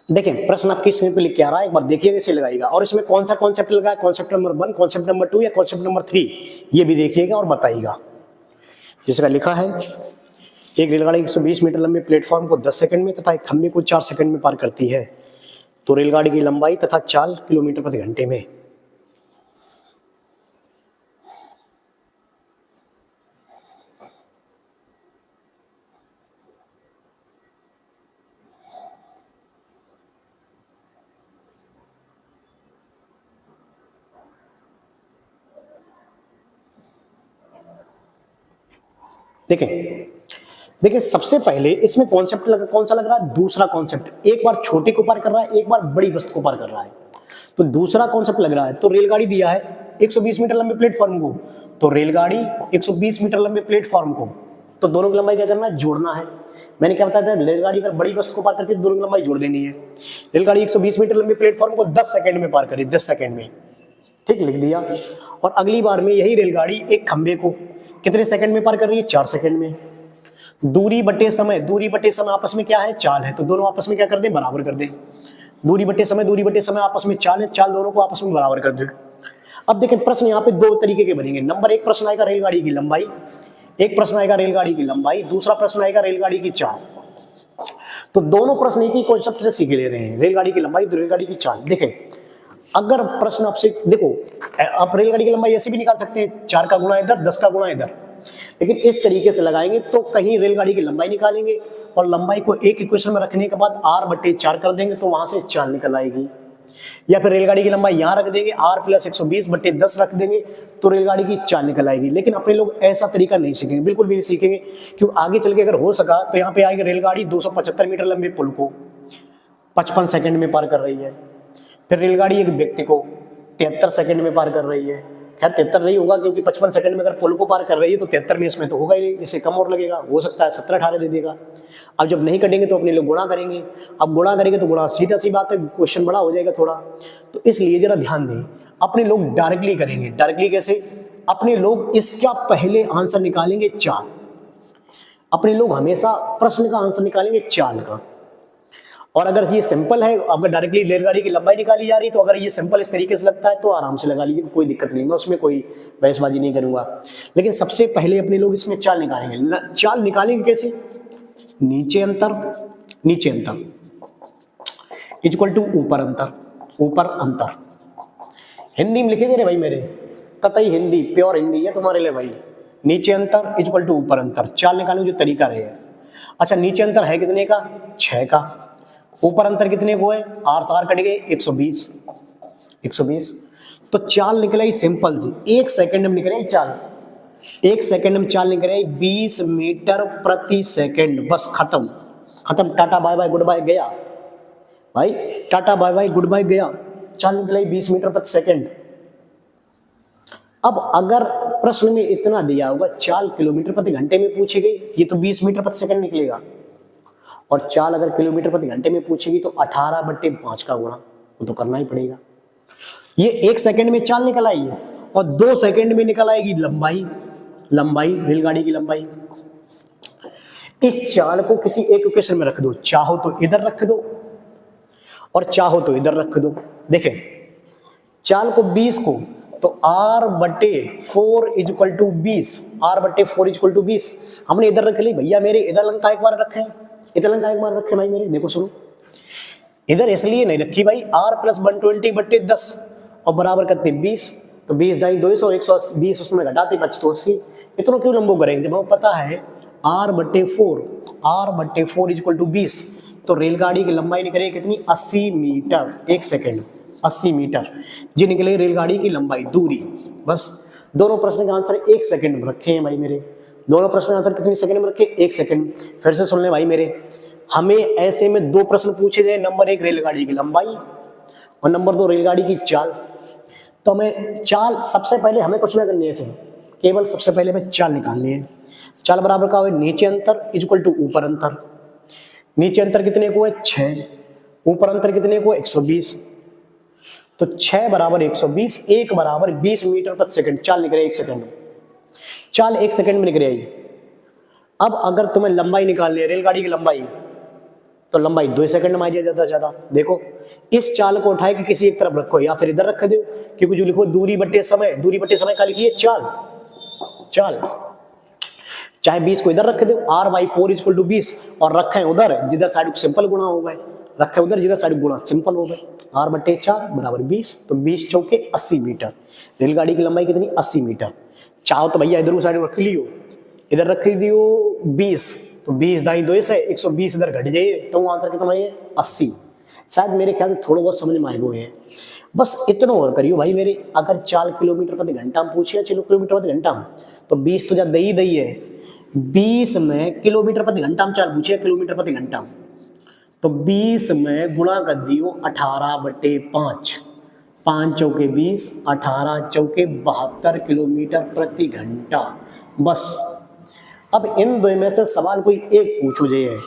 देखें प्रश्न आपकी स्क्रीन पे लिख के आ रहा है, एक बार देखिए कैसे लगाइएगा, और इसमें कौन सा कॉन्सेप्ट लगा है, कॉन्सेप्ट नंबर 1, कॉन्सेप्ट नंबर 2 या कॉन्सेप्ट नंबर 3, ये भी देखिएगा और बताइएगा। जिसका लिखा है, एक रेलगाड़ी 120 मीटर लंबे प्लेटफॉर्म को 10 सेकंड में तथा एक खंभे को 4 सेकंड में पार करती है, तो रेलगाड़ी की लंबाई तथा चाल किलोमीटर प्रति घंटे में। देखिए सबसे पहले इसमें कॉन्सेप्ट कौन सा लग रहा है, दूसरा कॉन्सेप्ट। एक बार छोटी को पार कर रहा है, एक बार बड़ी वस्तु को पार कर रहा है, तो दूसरा कॉन्सेप्ट लग रहा है। तो रेलगाड़ी दिया है 120 मीटर लंबे प्लेटफॉर्म को, तो रेलगाड़ी 120 मीटर लंबे प्लेटफॉर्म को, तो दोनों की लंबाई क्या करना है, जोड़ना है। मैंने क्या बताया था, रेलगाड़ी अगर बड़ी वस्तु को पार करती है तो दोनों की लंबाई जोड़ देनी है। रेलगाड़ी 120 मीटर लंबे प्लेटफॉर्म को 10 सेकंड में पार करी, 10 सेकंड में, ठीक, लिख दिया। और अगली बार में यही रेलगाड़ी एक खंबे को कितने सेकंड में पार कर रही है, 4 सेकंड में। दूरी बटे समय आपस में क्या है, चाल है, तो दोनों आपस में क्या कर दें, बराबर कर दें। दूरी बटे समय आपस में चाल है, चाल दोनों को आपस में बराबर कर दें। अब देखें प्रश्न यहाँ पे 2 तरीके के बनेंगे। नंबर 1 प्रश्न आएगा रेलगाड़ी की लंबाई, एक प्रश्न आएगा रेलगाड़ी की लंबाई, दूसरा प्रश्न आएगा रेलगाड़ी की चाल। तो दोनों प्रश्न एक ही कॉन्सेप्ट से सीख ले रहे हैं, रेलगाड़ी की लंबाई, रेलगाड़ी की चाल। देखें, अगर प्रश्न आपसे, देखो आप रेलगाड़ी की लंबाई ऐसे भी निकाल सकते हैं, 4 का गुणा इधर, 10 का गुणा इधर, लेकिन इस तरीके से लगाएंगे तो कहीं रेलगाड़ी की लंबाई निकालेंगे और लंबाई को एक इक्वेशन में रखने के बाद r/4 कर देंगे तो वहां से चाल निकल आएगी। या फिर रेलगाड़ी की लंबाई यहां रख देंगे, r + 120/10 रख देंगे तो रेलगाड़ी की चाल निकल आएगी। लेकिन अपने लोग ऐसा तरीका नहीं सीखेंगे, बिल्कुल भी नहीं सीखेंगे, क्योंकि आगे चल के अगर हो सका तो यहाँ पे आएगी रेलगाड़ी 275 मीटर लंबे पुल को 55 सेकंड में पार कर रही है, फिर रेलगाड़ी एक व्यक्ति को 73 सेकंड में पार कर रही है। खैर 73 नहीं होगा, क्योंकि 55 सेकंड में अगर पुल को पार कर रही है तो 73 में इसमें तो होगा ही नहीं, इससे कम और लगेगा, हो सकता है 17-18 दे देगा। अब जब नहीं कटेंगे तो अपने लोग गुणा करेंगे, अब गुणा करेंगे तो गुणा सीधा सी बात है, क्वेश्चन बड़ा हो जाएगा थोड़ा, तो इसलिए जरा ध्यान दें। अपने लोग डायरेक्टली करेंगे। डायरेक्टली कैसे? अपने लोग इसका पहले आंसर निकालेंगे चाल, अपने लोग हमेशा प्रश्न का आंसर निकालेंगे चाल का। और अगर ये सिंपल है, अगर डायरेक्टली रेलगाड़ी की लंबाई निकाली जा रही, तो अगर ये सिंपल इस तरीके से लगता है तो आराम से लगा लीजिए, कोई दिक्कत नहीं, मैं उसमें कोई बहसबाजी नहीं करूंगा। लेकिन सबसे पहले अपने लोग इसमें चाल निकालेंगे। चाल निकालेंगे कैसे? नीचे अंतर, नीचे अंतर इक्वल टू ऊपर अंतर, ऊपर अंतर। हिंदी में लिखे दे रहे भाई मेरे, कतई हिंदी, प्योर हिंदी है तुम्हारे लिए भाई। नीचे अंतर इक्वल टू ऊपर अंतर, चाल निकालने का जो तरीका रहे। अच्छा, नीचे अंतर है कितने का? 6 का। ऊपर अंतर कितने को है? आर से आर कट गए, 120, 120। तो चाल निकल आई सिंपल सी, 1 सेकंड में निकल आई चाल, 1 सेकंड में चाल निकल आई 20 मीटर प्रति सेकंड। बस खत्म, खत्म, टाटा बाय बाय गुड बाय गया भाई, टाटा बाय बाय गुड बाय गया, चाल निकल आई 20 मीटर प्रति सेकंड। अब अगर प्रश्न में इतना दिया होगा, चाल किलोमीटर प्रति घंटे में पूछी गई, ये तो 20 मीटर प्रति सेकंड निकलेगा, और चाल अगर किलोमीटर प्रति घंटे में पूछेगी तो 18/5 का गुणा वो तो करना ही पड़ेगा। ये 1 सेकंड में चाल निकल आई है और 2 सेकंड में निकल आएगी लंबाई, लंबाई रेलगाड़ी की लंबाई। इस चाल को किसी एक इक्वेशन में रख दो, चाहो तो इधर रख दो और चाहो तो इधर रख दो। देखें, चाल को 20 को तो r/4 equal to 20, r/4 equal to 20 हमने इधर रख ली भैया मेरे, इधर लंका एक बार रखे, इधर लंका एक बार रखे भाई मेरे। देखो सुनो, इधर इसलिए नहीं रखी भाई, r + 120/10 और बराबर करते 20, तो 20 दाई 200, 120 उसमें घटाते बच तो 80। इतना क्यों लंबो करेंगे जब हमें पता है r/4 इक्वल टू 20, तो रेलगाड़ी की लंबाई निकलेगी कितनी? 80 मीटर, 1 सेकंड 80 मीटर जी निकले रेलगाड़ी की लंबाई, दूरी। बस दोनों प्रश्न का आंसर 1 सेकंड में रखे हैं भाई मेरे, दोनों प्रश्न का आंसर कितनी सेकंड में रखे? 1 सेकंड। फिर से सुन ले भाई मेरे, हमें ऐसे में 2 प्रश्न पूछे जाए, नंबर 1 रेलगाड़ी की लंबाई और नंबर 2 रेलगाड़ी की चाल। तो हमें चाल सबसे पहले हमें कुछ ना करनी है, केवल सबसे पहले हमें चाल निकालनी है। चाल बराबर का हो, नीचे अंतर इक्वल टू ऊपर अंतर। नीचे अंतर कितने को है? 6, ऊपर अंतर कितने को है? 120। तो 6 बराबर 120, 1 बराबर 20 मीटर प्रति सेकंड, चाल निकले 1 सेकंड में, चाल 1 सेकंड में निकल आएगी। अब अगर तुम्हें लंबाई निकालनी है, रेलगाड़ी की लंबाई, तो लंबाई 2 सेकंड में आ जाए ज्यादा से ज्यादा। देखो, इस चाल को उठाए कि किसी एक तरफ रखो या फिर इधर रख दो, क्योंकि जो लिखो दूरी बट्टे समय, दूरी बट्टे समय का लिखिए चाल, चाल चाहे 20 को इधर रख दो, r/4 इक्वल टू 20 और रखें उधर जिधर साइड सिंपल गुणा हो गए, रखें उधर जिधर साइड गुणा सिंपल हो गए, r/4 बराबर 20, तो 20 चौके 80 मीटर। रेलगाड़ी की लंबाई कितनी? 80 मीटर। चाहो तो भैया इधर साइड रख लियो, इधर रख दियो 20, तो 20 दाई 2 से 120 इधर घट जाइए, तो आंसर कितना है? 80। शायद मेरे ख्याल से थोड़ा बहुत समझ में आए हुए हैं। बस इतना और करियो भाई मेरे, अगर 4 किलोमीटर प्रति घंटा में पूछिए, 6 किलोमीटर प्रति घंटा में, तो 20 तो ज्यादा दही दही है, 20 में किलोमीटर प्रति घंटा में चाल पूछिए, किलोमीटर प्रति घंटा में, तो 20 में गुणा कर दियो 18/5, 5 चौके 20, 18 चौके 72 किलोमीटर प्रति घंटा। बस अब इन दो में से सवाल कोई एक पूछो जाए,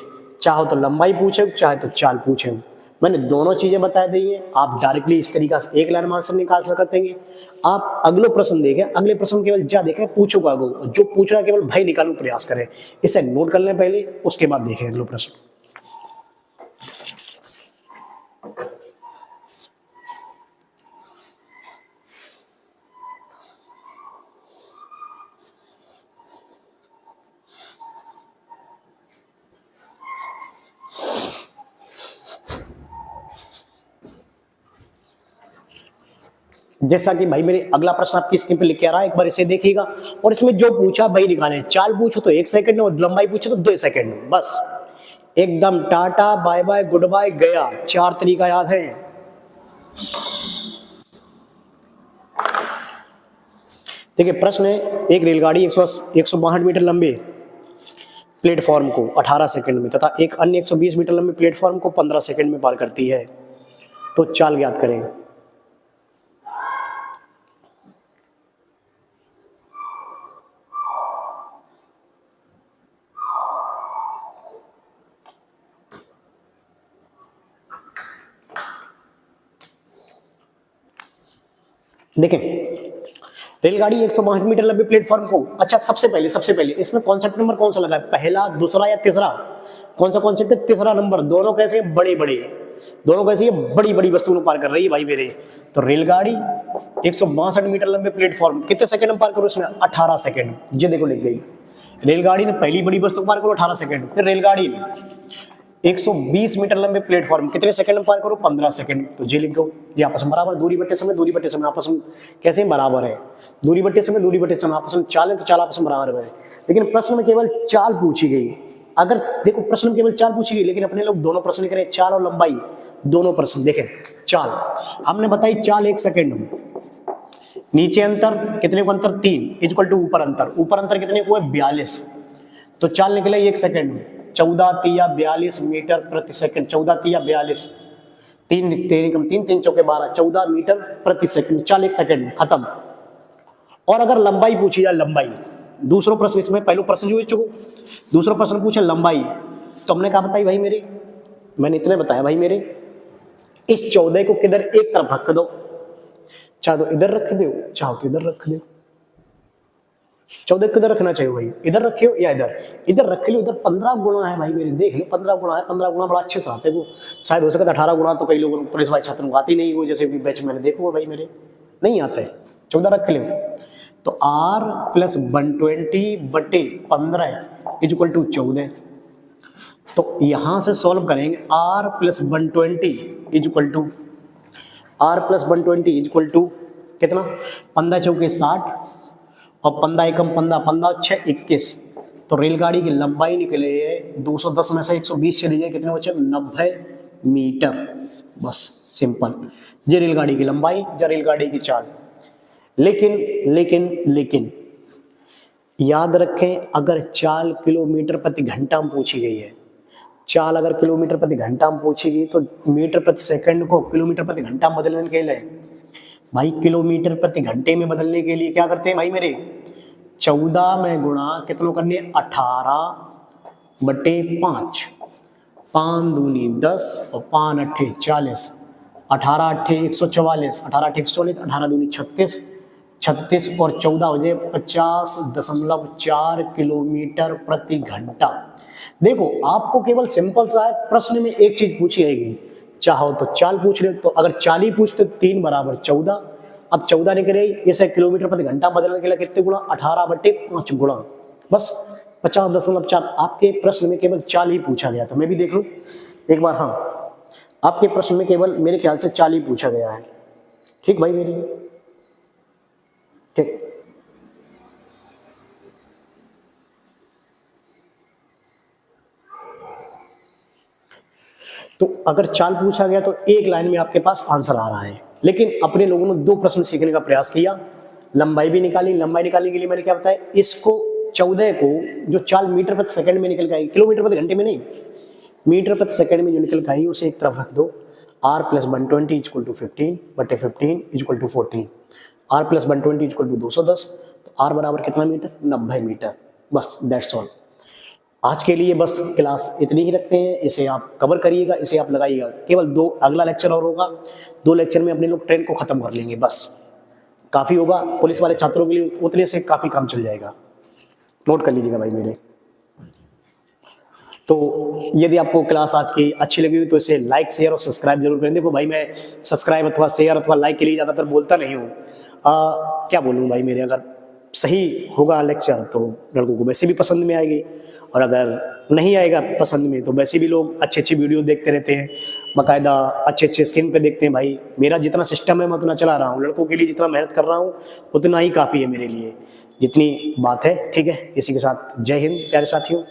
चाहो तो लंबाई पूछे चाहे तो चाल पूछे। मैंने दोनों चीजें बता दी हैं, आप डायरेक्टली इस तरीका से एक लाइन में आंसर निकाल सकते हैं। आप अगले प्रश्न देखें, अगले प्रश्न केवल जा देखें, पूछो का जो पूछना केवल भाई निकालने का प्रयास करें, इसे नोट कर लें पहले, उसके बाद देखें अगले प्रश्न। जैसा कि भाई मेरे अगला प्रश्न आपकी स्क्रीन पे लिख के आ रहा है, एक बार इसे देखिएगा। और इसमें जो पूछा भाई निकाले, चाल पूछो तो 1 सेकंड में और लंबाई पूछो तो 2 सेकंड में, बस एकदम टाटा बाय बाय गुड बाय गया। 4 तरीका याद है। देखिए प्रश्न है, एक रेलगाड़ी 162 मीटर लंबे प्लेटफॉर्म को 18 सेकंड में तथा एक अन्य 120 मीटर लंबे प्लेटफॉर्म को 15 सेकंड में पार करती है, तो चाल ज्ञात करें। देखें रेलगाड़ी 162 मीटर लंबे प्लेटफॉर्म को, अच्छा सबसे पहले इसमें कॉन्सेप्ट नंबर कौन सा लगा है, पहला दूसरा या तीसरा? कौन सा कॉन्सेप्ट है? तीसरा नंबर। दोनों कैसे बड़े बड़े, दोनों कैसे ये बड़ी बड़ी वस्तुओं को पार कर रही है भाई मेरे। तो रेलगाड़ी 162 मीटर लंबे प्लेटफॉर्म कितने सेकंड में पार करो? इसमें 18 सेकंड। ये देखो लिख गई, रेलगाड़ी ने पहली बड़ी वस्तु को पार करो 18 सेकंड। फिर रेलगाड़ी ने 120 मीटर लंबे प्लेटफॉर्म कितने सेकंड में पार करो? 15 सेकंड। तो ये लिख दो, ये आपस में बराबर, दूरी बट्टे समय, दूरी बट्टे समय आपस में कैसे बराबर है, दूरी बट्टे समय, दूरी बट्टे समय आपस में चाल है, तो चाल आपस में बराबर है। लेकिन प्रश्न में केवल चाल पूछी गई। अगर देखो प्रश्न में केवल चाल पूछी गई, लेकिन अपने लोग दोनों प्रश्न करें, चाल और लंबाई दोनों प्रश्न। देखें चाल हमने बताई, चाल 1 सेकंड में, नीचे अंतर कितने को? अंतर 3 इक्वल टू ऊपर अंतर, ऊपर अंतर कितने को है? 42। तो चाल निकले 1 सेकंड में 14 तिया 42 मीटर प्रति सेकंड। 14 तिया 42, 3 3 कम 3 3 चौके 12, 14 मीटर प्रति सेकंड। चाल 1 सेकंड में खत्म। और अगर लंबाई पूछी जाए, लंबाई दूसरा प्रश्न, इसमें पहला प्रश्न जो चुको, दूसरा प्रश्न पूछा लंबाई, तो हमने कहा बताई भाई मेरे, मैंने इतने बताया भाई मेरे, इस 14 को किधर एक तरफ रख दो, चाहे तो इधर रख दो, चाहो तो इधर रख दो। 14 किधर रखना चाहिए भाई? इधर रखियो या इधर? इधर रख लो। इधर 15 गुणा है भाई मेरे, देख लो 15 गुणा है। 15 गुणा बड़ा अच्छे से आते को, शायद हो सकता है 18 गुणा तो कई लोगों पुलिस भाई छात्र को आती नहीं हो, जैसे भी बैच मैंने देखो भाई मेरे नहीं आते। 14 रख लो, तो r प्लस 120 बटे 15 इक्वल टू 14। तो यहां से सॉल्व करेंगे, r plus 120 equal to, r plus 120 equal to कितना? 15 चौके 60 और 15 एकम 15, 15 6 21। तो रेलगाड़ी की लंबाई निकले 210 में से 120 चली जाए, कितने बचे? 90 मीटर। बस सिंपल, ये रेलगाड़ी की लंबाई, या रेलगाड़ी की चाल। लेकिन याद रखें, अगर चाल किलोमीटर प्रति घंटा में पूछी गई है, चाल अगर किलोमीटर प्रति घंटा में पूछी गई, तो मीटर प्रति सेकंड को किलोमीटर प्रति घंटा में बदलने के लिए भाई, किलोमीटर प्रति घंटे में बदलने के लिए क्या करते हैं भाई मेरे? 14 में गुणा कितनों करने? 18 बटे 5, 5 दूनी 10 और 5 अट्ठे 40, 18 अट्ठे 144, 18 अट्ठे 144, 18 दूनी 36, 36 और 14 हो जाए 50.4 किलोमीटर प्रति घंटा। देखो आपको केवल सिंपल सा है, प्रश्न में एक चीज पूछी जाएगी, चाहो तो चाल पूछ रहे, तो अगर चाल ही पूछते 3 बराबर 14। अब 14 निकले, इसे किलोमीटर प्रति घंटा बदलने के लिए कितने गुणा? 18 बटे 5 गुणा, बस 50.4। आपके प्रश्न में केवल चाल ही पूछा गया था, मैं भी देख लूं एक बार। हाँ आपके प्रश्न में केवल मेरे ख्याल से चाल ही पूछा गया है। ठीक भाई मेरी, ठीक। तो अगर चाल पूछा गया तो एक लाइन में आपके पास आंसर आ रहा है। लेकिन अपने लोगों ने 2 प्रश्न सीखने का प्रयास किया, लंबाई भी निकाली। लंबाई निकालने के लिए मैंने क्या बताया, इसको 14 को जो चाल मीटर प्रति सेकंड में निकल के आई, किलोमीटर प्रति घंटे में नहीं, मीटर प्रति सेकंड में जो निकल के आई उसे एक तरफ रख दो। r प्लस 120 इक्वल टू 15 बटे 15 equal to 14, r plus 120 equal to 210। तो r बराबर कितना मीटर? 90 मीटर। बस दैट्स ऑल। आज के लिए बस क्लास इतनी ही रखते हैं, इसे आप कवर करिएगा, इसे आप लगाइएगा। केवल 2 अगला लेक्चर और होगा, 2 लेक्चर में अपने लोग ट्रेन को खत्म कर लेंगे, बस काफ़ी होगा। पुलिस वाले छात्रों के लिए उतने से काफ़ी काम चल जाएगा, नोट कर लीजिएगा भाई मेरे। तो यदि आपको क्लास आज की अच्छी लगी हुई तो इसे लाइक शेयर और सब्सक्राइब जरूर करें। देखो भाई मैं सब्सक्राइब अथवा शेयर अथवा लाइक के लिए ज़्यादातर बोलता नहीं हूँ, क्या बोलूँ भाई मेरे, अगर सही होगा लेक्चर तो लड़कों को वैसे भी पसंद में आएगी, और अगर नहीं आएगा पसंद में तो वैसे भी लोग अच्छी अच्छी वीडियो देखते रहते हैं बाकायदा अच्छे अच्छे स्क्रीन पे देखते हैं। भाई मेरा जितना सिस्टम है मैं उतना चला रहा हूँ, लड़कों के लिए जितना मेहनत कर रहा हूँ उतना ही काफ़ी है मेरे लिए। जितनी बात है, ठीक है। इसी के साथ जय हिंद प्यारे साथियों।